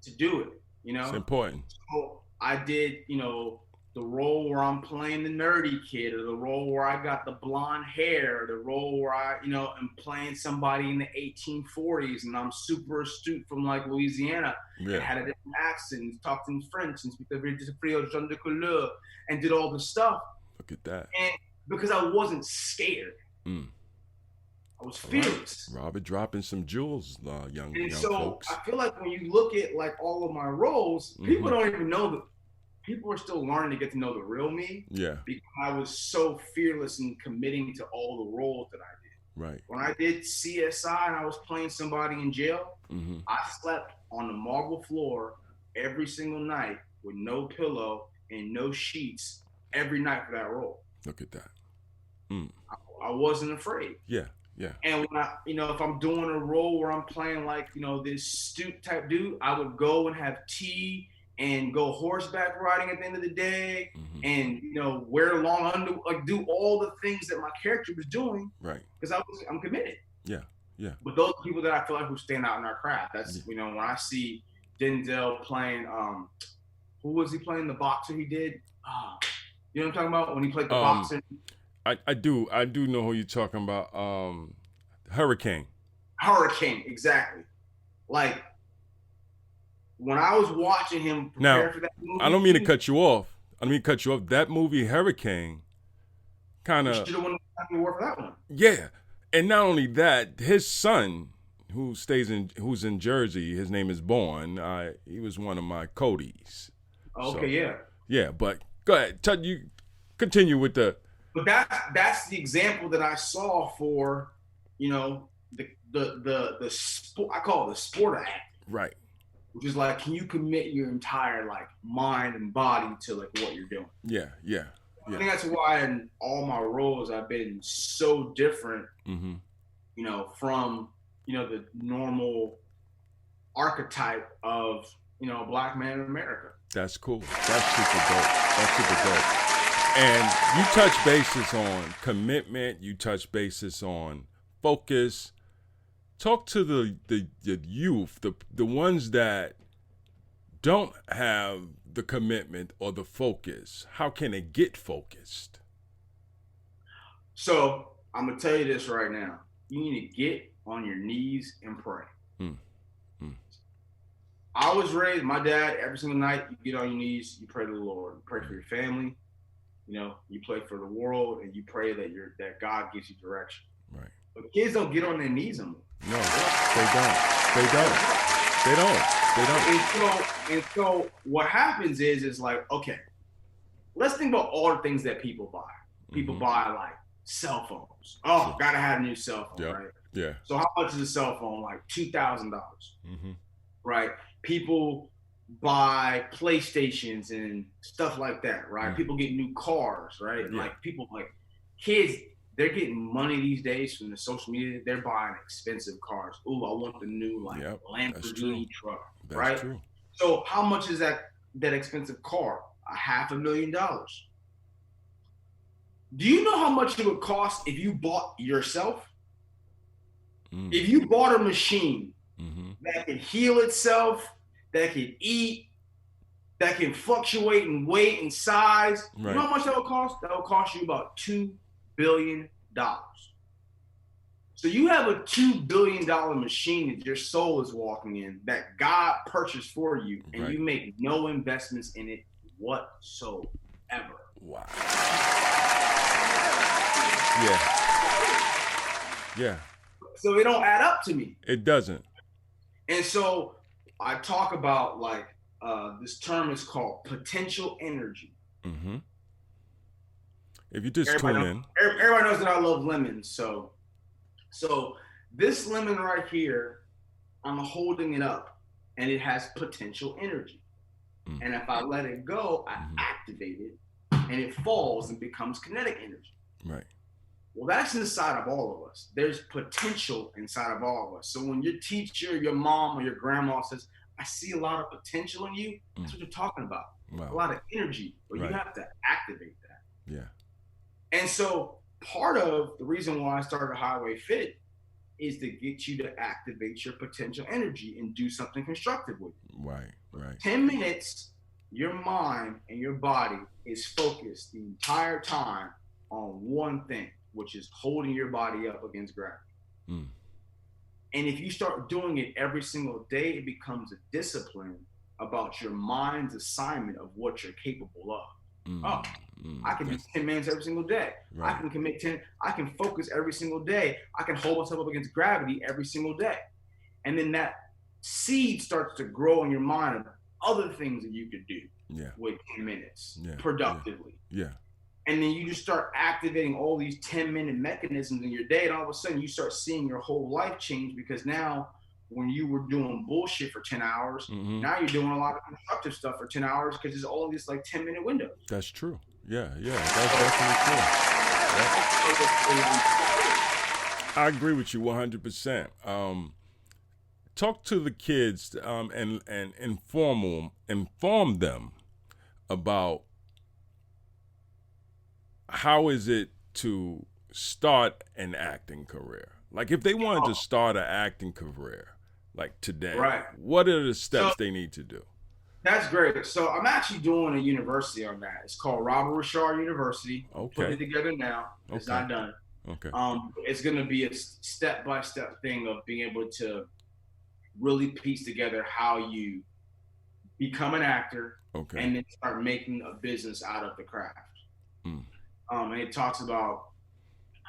To do it, you know? It's important. So I did, you know, the role where I'm playing the nerdy kid, or the role where I got the blonde hair, or the role where I, you know, am playing somebody in the 1840s and I'm super astute from like Louisiana. Yeah. I had a different accent, talked in French and speak the very Creole genre de couleur, and did all the stuff. Look at that. And because I wasn't scared. I was fearless. Robert dropping some jewels, young so folks. I feel like when you look at like all of my roles, people don't even know that. People are still learning to get to know the real me. Yeah. Because I was so fearless in committing to all the roles that I did. Right. When I did CSI and I was playing somebody in jail, I slept on the marble floor every single night with no pillow and no sheets every night for that role. Look at that. I wasn't afraid. Yeah. Yeah. And when I, you know, if I'm doing a role where I'm playing like, you know, this astute type dude, I would go and have tea and go horseback riding at the end of the day, and you know, wear long under, like do all the things that my character was doing, right? Because I'm committed. Yeah, yeah. But those people that I feel like who stand out in our craft, that's you know, when I see Denzel playing, who was he playing? The boxer he did. You know what I'm talking about? When he played the boxer. I do know who you're talking about. Hurricane, exactly. Like. When I was watching him prepare for that movie, I don't mean to cut you off. That movie, Hurricane, kind of. Should have won the Academy Award for that one. Yeah, and not only that, his son who's in Jersey. His name is Bourne. He was one of my Codys. Okay, So, yeah. Yeah, but go ahead. You continue with the. But that's the example that I saw for, the sport. I call it the sport of acting. Right. Which is like, can you commit your entire like mind and body to like what you're doing? Yeah. I think that's why in all my roles I've been so different, Mm-hmm. From the normal archetype of a black man in America. That's cool. That's super dope. And you touch bases on commitment. You touch bases on focus. Talk to the youth, the ones that don't have the commitment or the focus. How can they get focused? So I'm gonna tell you this right now. You need to get on your knees and pray. I was raised, my dad, every single night, you get on your knees, you pray to the Lord. You pray for your family, you pray for the world, and you pray that God gives you direction. Right. But kids don't get on their knees anymore. No, they don't. And so what happens is like, okay, let's think about all the things that people buy. People buy like cell phones. Oh, gotta have a new cell phone, right? Yeah. So how much is a cell phone? Like $2,000, right? People buy PlayStations and stuff like that, right? People get new cars, right? Yeah. Like people, like kids, they're getting money these days from the social media. They're buying expensive cars. Ooh, I want the new Lamborghini truck, That's right? true. So how much is that expensive car? $500,000. Do you know how much it would cost if you bought yourself? If you bought a machine that can heal itself, that can eat, that can fluctuate in weight and size, you know how much that would cost? That would cost you about $2 billion. So you have a $2 billion machine that your soul is walking in, that God purchased for you, and you make no investments in it whatsoever. Wow. Yeah. So it don't add up to me. It doesn't. And so I talk about like this term is called potential energy. If you just tune in. Everybody knows that I love lemons. So this lemon right here, I'm holding it up and it has potential energy. And if I let it go, I activate it and it falls and becomes kinetic energy. Right. Well, that's inside of all of us. There's potential inside of all of us. So when your teacher, your mom, or your grandma says, I see a lot of potential in you, that's what you're talking about. Wow. A lot of energy, but you have to activate that. Yeah. And so part of the reason why I started Highway Fit is to get you to activate your potential energy and do something constructive with it. Right. 10 minutes, your mind and your body is focused the entire time on one thing, which is holding your body up against gravity. And if you start doing it every single day, it becomes a discipline about your mind's assignment of what you're capable of. I can do 10 minutes every single day. I can commit 10. I can focus every single day. I can hold myself up against gravity every single day. And then that seed starts to grow in your mind of other things that you could do with 10 minutes productively. Yeah. And then you just start activating all these 10-minute mechanisms in your day. And all of a sudden you start seeing your whole life change, because now when you were doing bullshit for 10 hours, now you're doing a lot of constructive stuff for 10 hours because it's all these like 10-minute windows. That's true. Yeah. That's definitely true. I agree with you 100%. Talk to the kids and inform them about how is it to start an acting career. Like if they wanted to start an acting career like today, what are the steps they need to do? That's great. So I'm actually doing a university on that. It's called Ri'chard University. Putting it together now. It's not done. Okay. It's going to be a step-by-step thing of being able to really piece together how you become an actor and then start making a business out of the craft. And it talks about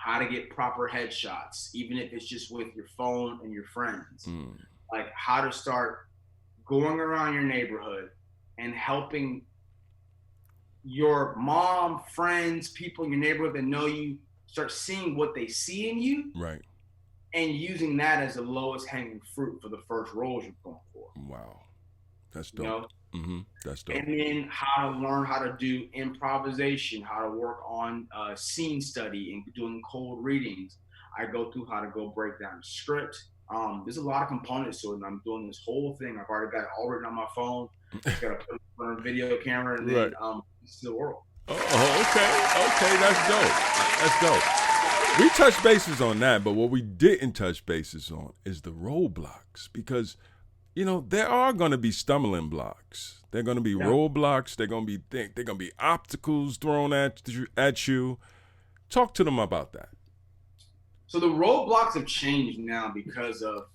how to get proper headshots, even if it's just with your phone and your friends. Like how to start going around your neighborhood and helping your mom, friends, people in your neighborhood that know you start seeing what they see in you. Right. And using that as the lowest hanging fruit for the first roles you're going for. Wow. That's dope. You know? That's dope. And then how to learn how to do improvisation, how to work on scene study and doing cold readings. I go through how to go break down a script. There's a lot of components to it, and I'm doing this whole thing. I've already got it all written on my phone. Just got to put it on a video camera and then it's the world. Okay, that's dope. We touched bases on that, but what we didn't touch bases on is the roadblocks, because there are going to be stumbling blocks. They're going to be roadblocks. They're going to be obstacles thrown at you. Talk to them about that. So the roadblocks have changed now because of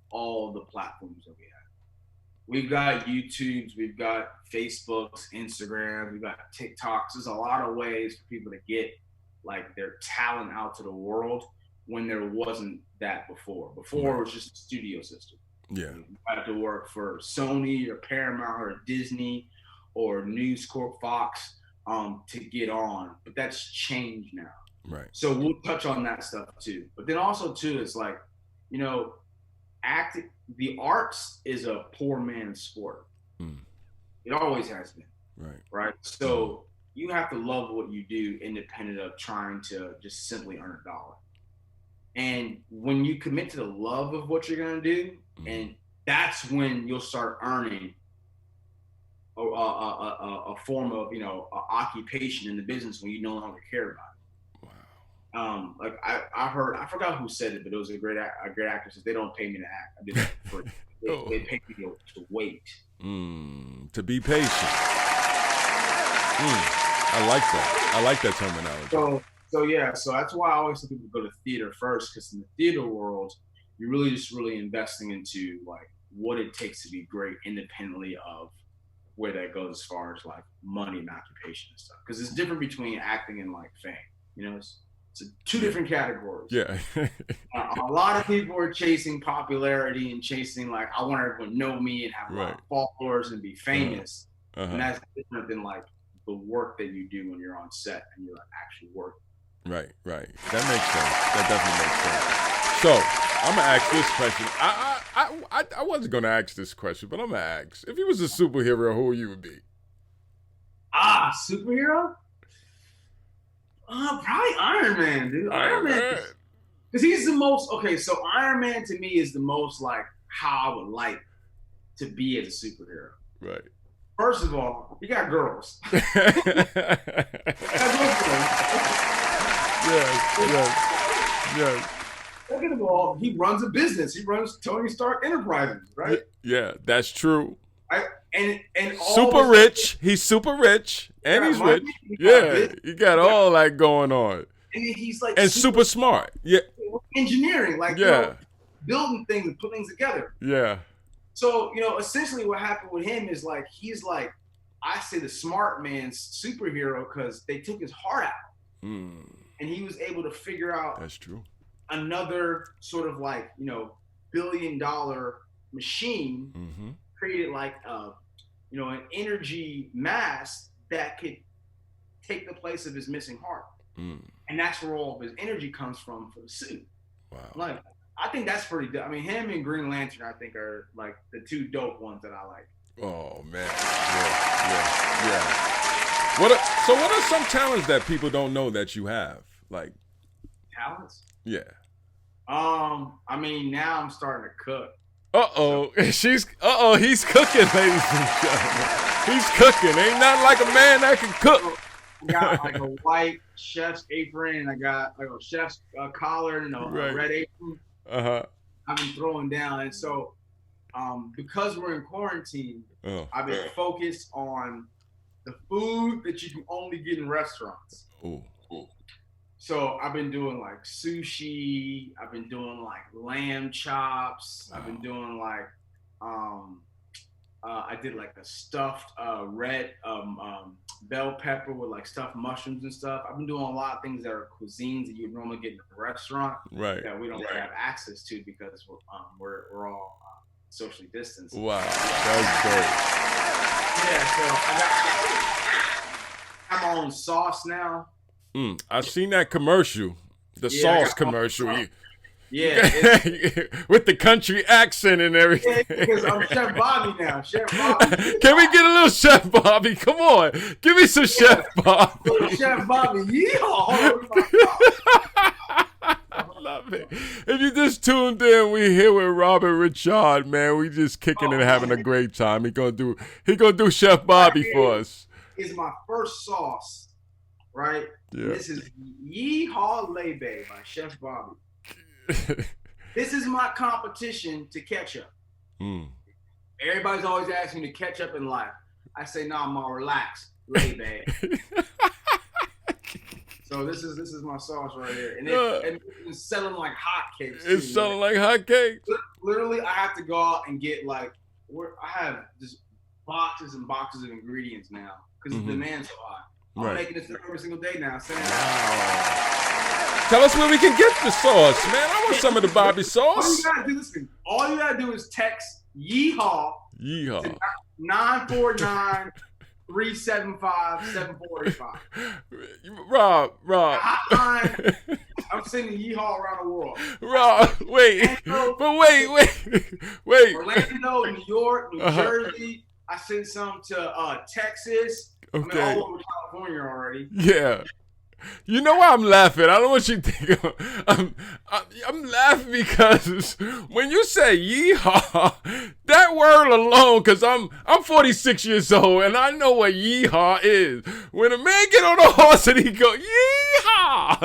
all the platforms that we have. We've got YouTubes, we've got Facebooks, Instagrams, we've got TikToks. There's a lot of ways for people to get like their talent out to the world when there wasn't that before. Before it was just a studio system. Yeah. You had to work for Sony or Paramount or Disney or News Corp Fox to get on. But that's changed now. Right. So we'll touch on that stuff too. But then also too, it's like, acting, the arts is a poor man's sport. It always has been. Right. So you have to love what you do independent of trying to just simply earn a dollar. And when you commit to the love of what you're going to do, and that's when you'll start earning a form of, occupation in the business when you no longer care about it. Wow. Like I forgot who said it, but it was a great actor says, they don't pay me to act. I did that for they pay me to wait. To be patient. I like that. I like that terminology. So that's why I always tell people to go to theater first, because in the theater world, you're really just investing into like what it takes to be great, independently of where that goes as far as like money and occupation and stuff. Because it's different between acting and like fame. It's two different categories. Yeah. A lot of people are chasing popularity and chasing like, I want everyone to know me and have a lot of followers and be famous. And that's different than like the work that you do when you're on set and you're actually working. Right. That makes sense. That definitely makes sense. So I'm gonna ask this question. I wasn't gonna ask this question, but I'm gonna ask: if you was a superhero, who you would be? Superhero? Probably Iron Man, dude. Iron Man, because he's the most. Okay, so Iron Man to me is the most like how I would like to be as a superhero. Right. First of all, you got girls. Yes. Second of all, he runs a business. He runs Tony Stark Enterprises, right? Yeah, that's true. And super rich. He's super rich, and he's rich. He got all that going on. And he's like super smart. Yeah. Engineering, like building things and putting things together. Yeah. So, essentially what happened with him is like, he's like, I say the smart man's superhero because they took his heart out. And he was able to figure out that's true. Another sort of like, $1 billion machine created like, an energy mass that could take the place of his missing heart. And that's where all of his energy comes from for the suit. Wow. Like, I think that's pretty dope. I mean, him and Green Lantern, I think, are like the two dope ones that I like. Oh man, yeah. So what are some talents that people don't know that you have? Like talents? Yeah. I mean, now I'm starting to cook. He's cooking, ladies and gentlemen. He's cooking. Ain't nothing like a man that can cook. I got like a white chef's apron, and I got like a chef's collar and a red apron. I've been throwing down, and so because we're in quarantine, I've been focused on the food that you can only get in restaurants. So I've been doing like sushi. I've been doing like lamb chops. I've been doing like I did like a stuffed red bell pepper with like stuffed mushrooms and stuff. I've been doing a lot of things that are cuisines that you would normally get in a restaurant Right. that we don't have access to because we're all socially distanced. Wow, that's Yeah, so I have my own sauce now. dope. I seen that commercial, the sauce commercial. Yeah, with the country accent and everything. yeah, because I'm Chef Bobby now. Chef Bobby. Can we get a little Chef Bobby? Come on, give me some Chef Bobby. Chef Bobby, yeehaw! I love it. If you just tuned in, we here with Robert Ri'chard, man. We just kicking and having a great time. He gonna do Chef Bobby for us. Is my first sauce, right? Yeah. This is Yeehaw Lebe by Chef Bobby. This is my competition to ketchup. Everybody's always asking me to ketchup in life. I say, nah, I'm gonna relax, Lebe. So this is my sauce right here, and it's selling like hotcakes. It's selling like hotcakes. Literally, I have to go out and get like I have just boxes and boxes of ingredients now because the demand's so high. I'm making this every single day now. Tell us where we can get the sauce, man. I want some of the Bobby sauce. All you gotta do is text Yeehaw. Yeehaw. To 949-375-7485. Rob. I'm sending Yeehaw around the world. Rob, wait. Orlando, New York, New Jersey. I sent some to Texas. Okay. I mean, all over California already. Yeah. You know why I'm laughing? I don't want you to think I'm laughing because when you say yeehaw, that word alone, because I'm 46 years old and I know what yeehaw is. When a man get on a horse and he go yeehaw,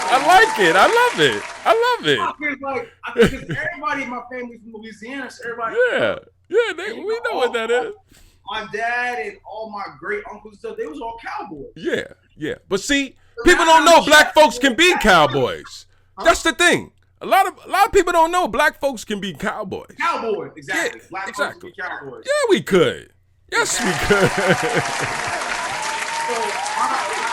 I like it. I love it. Because everybody in my family's from Louisiana, so everybody. Yeah, we know what that is. My dad and all my great uncles and stuff, they was all cowboys. Yeah. But see, people don't know black folks can be cowboys. That's the thing. A lot of people don't know black folks can be cowboys. Cowboys, exactly. Yeah, black exactly. folks can be cowboys. Yeah, we could. Yes, we could. So my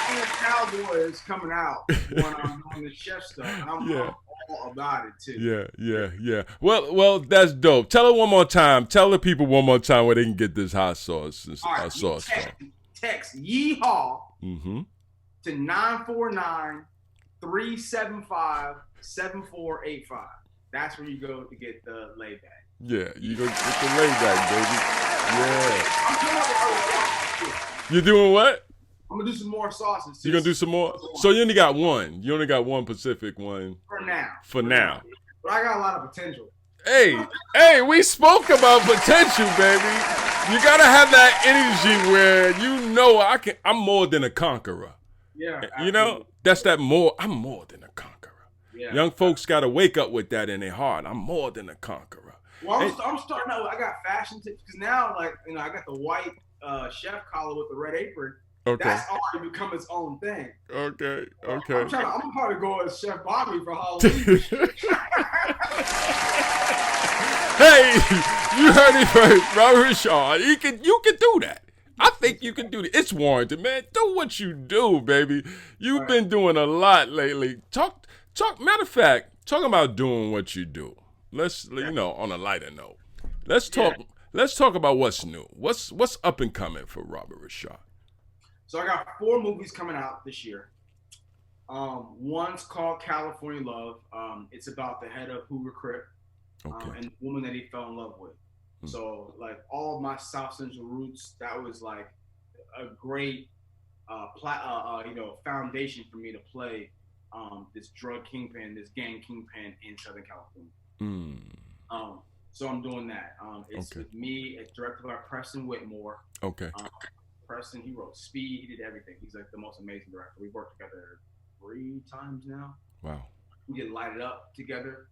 inner cowboy is coming out when I'm doing the chef stuff, and I'm all about it too. Yeah. Well, that's dope. Tell it one more time. Tell the people one more time where they can get this hot sauce. Sauce. Text Yeehaw to 949-375-7485. That's where you go to get the layback. Yeah, you go get the layback, baby. Yeah. You doing what? I'm gonna do some more sauces too. You gonna do some more? So you only got one. You only got one Pacific one. For now. But I got a lot of potential. Hey, we spoke about potential, baby. You gotta have that energy where you know I'm more than a conqueror. Yeah. Absolutely. You know, I'm more than a conqueror. Yeah. Young folks gotta wake up with that in their heart. I'm more than a conqueror. Well, I'm starting out. I got fashion tips because now, like, you know, I got the white chef collar with the red apron. Okay. That's already become its own thing. Okay. I'm probably go as Chef Bobby for Halloween. Hey, you heard it first, Robert Ri'chard. You can do that. I think you can do that. It's warranted, man. Do what you do, baby. You've been doing a lot lately. Talk. Matter of fact, talking about doing what you do. Let's, on a lighter note. Let's talk. Yeah. Let's talk about what's new. What's up and coming for Robert Ri'chard. So I got 4 movies coming out this year. One's called California Love. It's about the head of Hoover Crip and the woman that he fell in love with. So like all of my South Central roots, that was like a great foundation for me to play this drug kingpin, this gang kingpin in Southern California. So I'm doing that. It's with me. It's directed by Preston Whitmore. Okay. Preston, he wrote Speed. He did everything. He's like the most amazing director. We've worked together 3 times now. Wow. We did Light It Up together.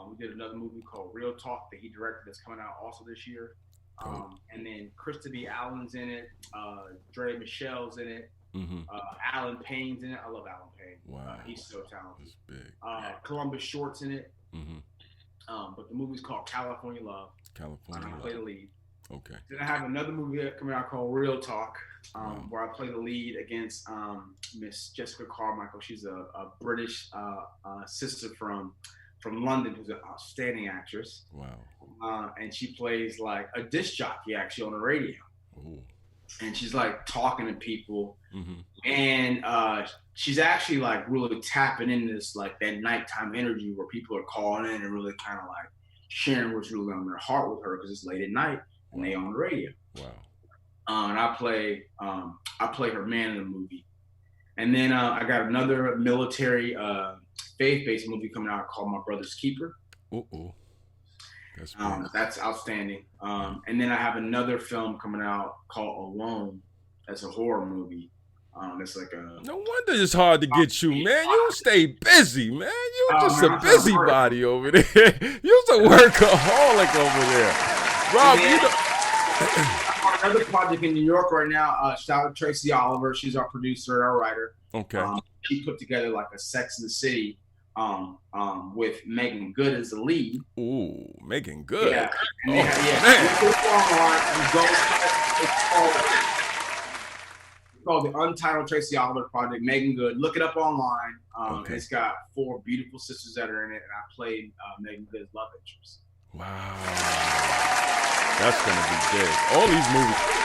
We did another movie called Real Talk that he directed that's coming out also this year. And then Krista B. Allen's in it. Dre Michelle's in it. Alan Payne's in it. I love Alan Payne. Wow. He's so talented. That's big. Columbus Short's in it. But the movie's called California Love. California I Love. play the lead. Okay. Then I have another movie coming out called Real Talk, where I play the lead against Miss Jessica Carmichael. She's a British sister from London who's an outstanding actress. Wow. And she plays like a disc jockey actually on the radio. Ooh. And she's like talking to people, Mm-hmm. and she's actually like really tapping into this like that nighttime energy where people are calling in and really kind of like sharing what's really on their heart with her because it's late at night and they on the radio. Wow. And I play her man in the movie, and then I got another military faith-based movie coming out called My Brother's Keeper. Uh-oh. That's big. That's outstanding. And then I have another film coming out called Alone. That's a horror movie. It's like a. No wonder it's hard to get you, man. You stay busy, man. You just man, a busybody over there. You's a workaholic over there. Rob, Another project in New York right now. Shout out to Tracy Oliver. She's our producer, our writer. Okay. She put together like a Sex in the City with Megan Good as the lead. Ooh, Megan Good. Yeah. Oh, man. It's called the Untitled Tracy Oliver Project. Megan Good. Look it up online. Okay. It's got 4 beautiful sisters that are in it, and I played Megan Good's love interest. Wow. That's gonna be big.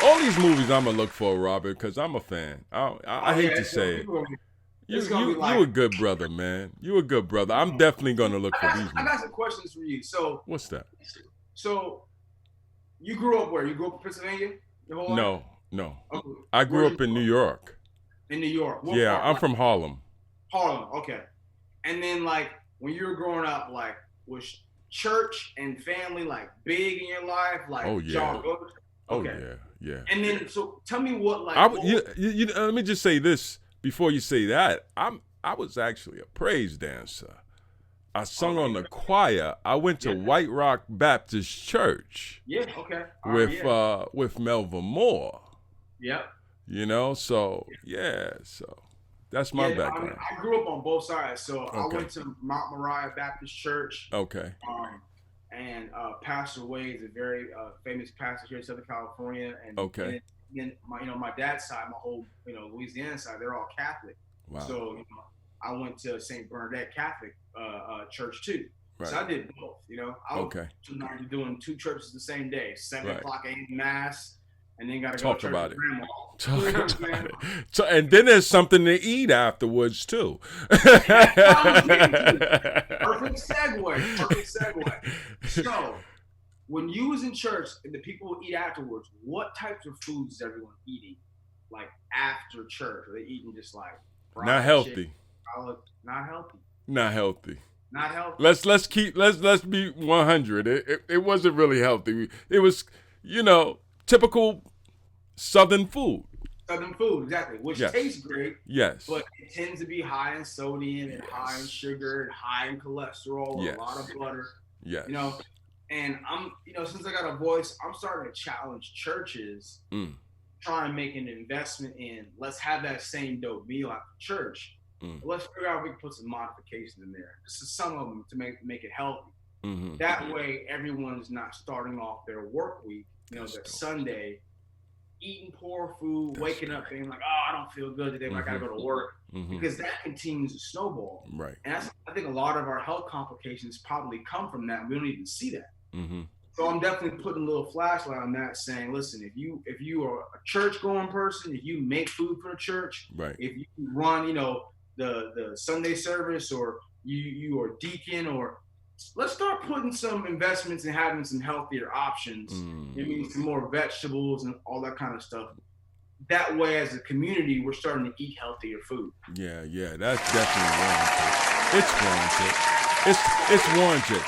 All these movies I'm gonna look for, Robert, because I'm a fan. I hate to say it. You a good brother, man. You a good brother. I'm definitely gonna look for these movies. I got some questions for you. So What's that? So you grew up where? You grew up in Pennsylvania your whole life? No. Okay. I grew up in New York. In New York. What Yeah, part? I'm from Harlem. Harlem. Okay. And then like when you were growing up, like was church and family like big in your life? Like Oh, yeah. Okay. Oh yeah. And then so tell me what like let me just say this before you say that. I was actually a praise dancer. I sung on the choir. I went to White Rock Baptist Church. Yeah, okay. With Melvin Moore. Yep. You know, so that's my background. I grew up on both sides. So I Okay. went to Mount Moriah Baptist Church. Okay. And Pastor Wade is a very famous pastor here in Southern California. And Okay. then my dad's side, my whole Louisiana side, they're all Catholic. Wow. So I went to St. Bernadette Catholic church too. Right. So I did both. I was Okay. sometimes doing 2 churches the same day, 7 Right. o'clock a.m. mass, and then got to go Talk to church about with it. grandma. Talk You know what about I'm saying? it. So, and then there's something to eat afterwards too. Perfect segue. So, when you was in church and the people would eat afterwards, what types of foods is everyone eating? Like after church, are they eating just like Not healthy. chicken, salad? Not healthy. Not healthy. Not healthy. Let's be 100. It wasn't really healthy. It was, typical Southern food. Southern food, exactly, which Yes. tastes great, Yes. but it tends to be high in sodium and high in sugar and high in cholesterol and Yes. a lot of butter. Yes. And I'm, since I got a voice, I'm starting to challenge churches, try and make an investment in, let's have that same dope meal at the church. Let's figure out if we can put some modifications in there. This is some of them to make it healthy. Mm-hmm. That way, everyone's not starting off their work week, that dope. Sunday, eating poor food, waking up being like, oh, I don't feel good today, but I gotta go to work. Because that continues to snowball. Right. And I think a lot of our health complications probably come from that. We don't even see that. Mm-hmm. So I'm definitely putting a little flashlight on that, saying, listen, if you are a church going person, if you make food for the church, Right. if you run, the Sunday service, or you are deacon, or let's start putting some investments and having some healthier options. It means some more vegetables and all that kind of stuff. That way, as a community, we're starting to eat healthier food. Yeah, that's definitely warranted. It's warranted.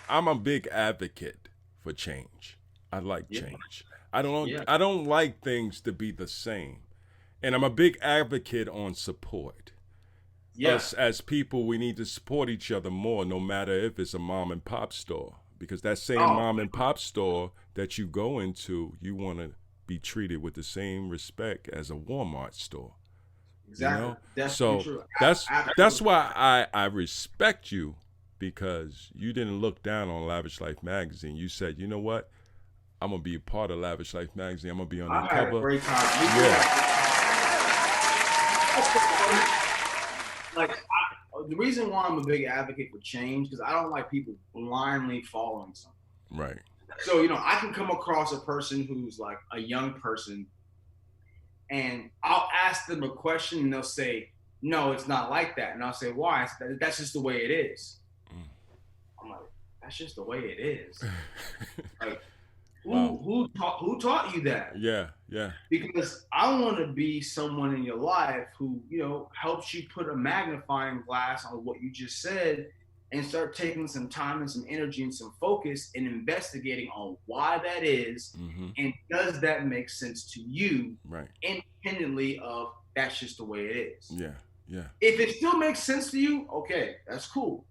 I'm a big advocate for change. I like change. I don't like things to be the same. And I'm a big advocate on support. Us as people, we need to support each other more, no matter if it's a mom and pop store. Because that same mom and pop store that you go into, you want to be treated with the same respect as a Walmart store. Exactly. That's so true. that's why I respect you because you didn't look down on Lavish Life magazine. You said, you know what? I'm gonna be a part of Lavish Life magazine. I'm gonna be on the had cover. a great time. The reason why I'm a big advocate for change, because I don't like people blindly following something. Right. So, I can come across a person who's like a young person, and I'll ask them a question and they'll say, no, it's not like that. And I'll say, why? I said, that's just the way it is. I'm like, that's just the way it is. Like, who taught you that? Yeah. Because I want to be someone in your life who, helps you put a magnifying glass on what you just said and start taking some time and some energy and some focus and investigating on why that is, and does that make sense to you, right, independently of that's just the way it is. Yeah. If it still makes sense to you, okay, that's cool.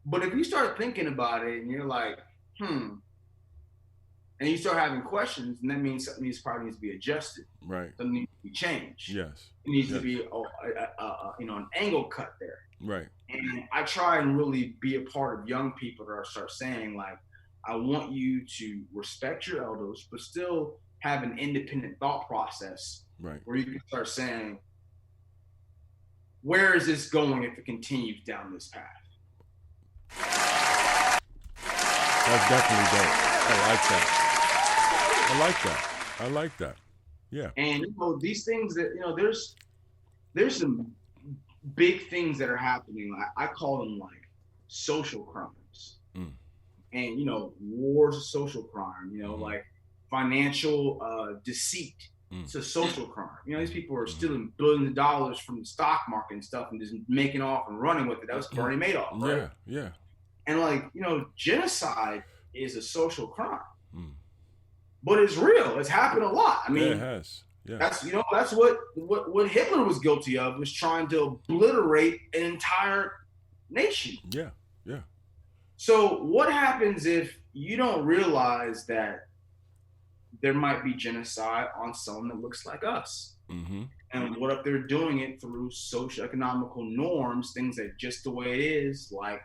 But if you start thinking about it and you're like, and you start having questions, and that means something probably needs to be adjusted. Right. Something needs to be changed. Yes. It needs to be an angle cut there. Right. And I try and really be a part of young people that start saying, like, I want you to respect your elders, but still have an independent thought process. Right. Where you can start saying, where is this going if it continues down this path? That's definitely dope. I like that. Yeah. And these things that there's some big things that are happening. I call them like social crimes, and wars of social crime. Like financial deceit to social crime. These people are stealing billions of dollars from the stock market and stuff, and just making off and running with it. That was Bernie Madoff, right? Yeah. And genocide is a social crime, but it's real. It's happened a lot. I mean, it has. Yeah. That's what Hitler was guilty of, was trying to obliterate an entire nation. Yeah. So what happens if you don't realize that there might be genocide on someone that looks like us? And what if they're doing it through socio-economical norms, things that just the way it is, like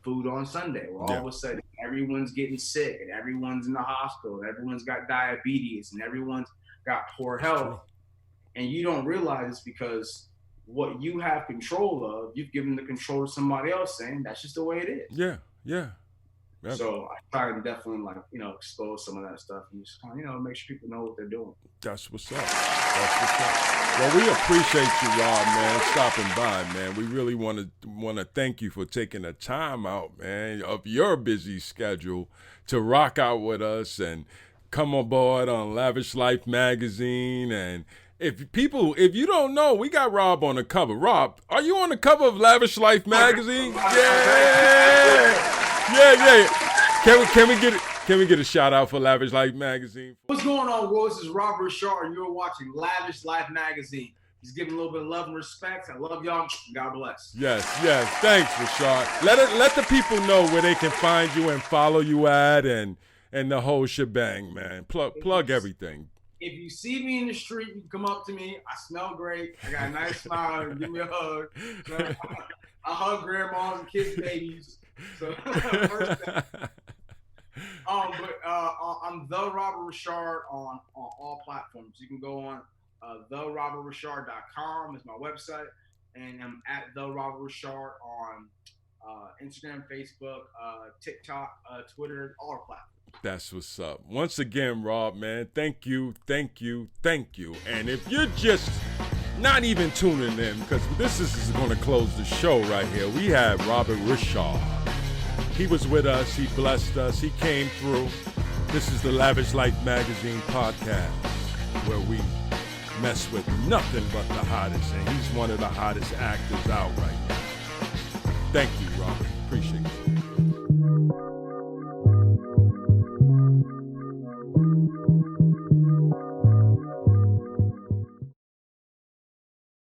food on Sunday, where all of a sudden everyone's getting sick and everyone's in the hospital and everyone's got diabetes and everyone's got poor health, and you don't realize it's because what you have control of, you've given the control to somebody else, saying that's just the way it is. Yeah. So I try to definitely expose some of that stuff and just make sure people know what they're doing. That's what's up. Well, we appreciate you, Rob, man, stopping by, man. We really want to thank you for taking the time out, man, of your busy schedule to rock out with us and come aboard on Lavish Life magazine. And if you don't know, we got Rob on the cover. Rob, are you on the cover of Lavish Life magazine? Yeah. Can we get a shout out for Lavish Life magazine? What's going on, world? This is Rob Ri'chard, and you're watching Lavish Life magazine. He's giving a little bit of love and respect. I love y'all. God bless. Yes. Thanks, Ri'chard. Let the people know where they can find you and follow you at and the whole shebang, man. Plug everything. If you see me in the street, you can come up to me. I smell great. I got a nice smile. Give me a hug. I hug grandmas and kiss babies. So first thing. I'm the Robert Ri'chard on all platforms. You can go on therobertrichard.com is my website, and I'm at the Robert Ri'chard on Instagram, Facebook, TikTok, Twitter, all our platforms. That's what's up. Once again, Rob, man, thank you. And if you're just not even tuning in, because this is going to close the show right here, we have Robert Ri'chard. He was with us. He blessed us. He came through. This is the Lavish Life Magazine podcast, where we mess with nothing but the hottest, and he's one of the hottest actors out right now. Thank you, Robert. Appreciate it.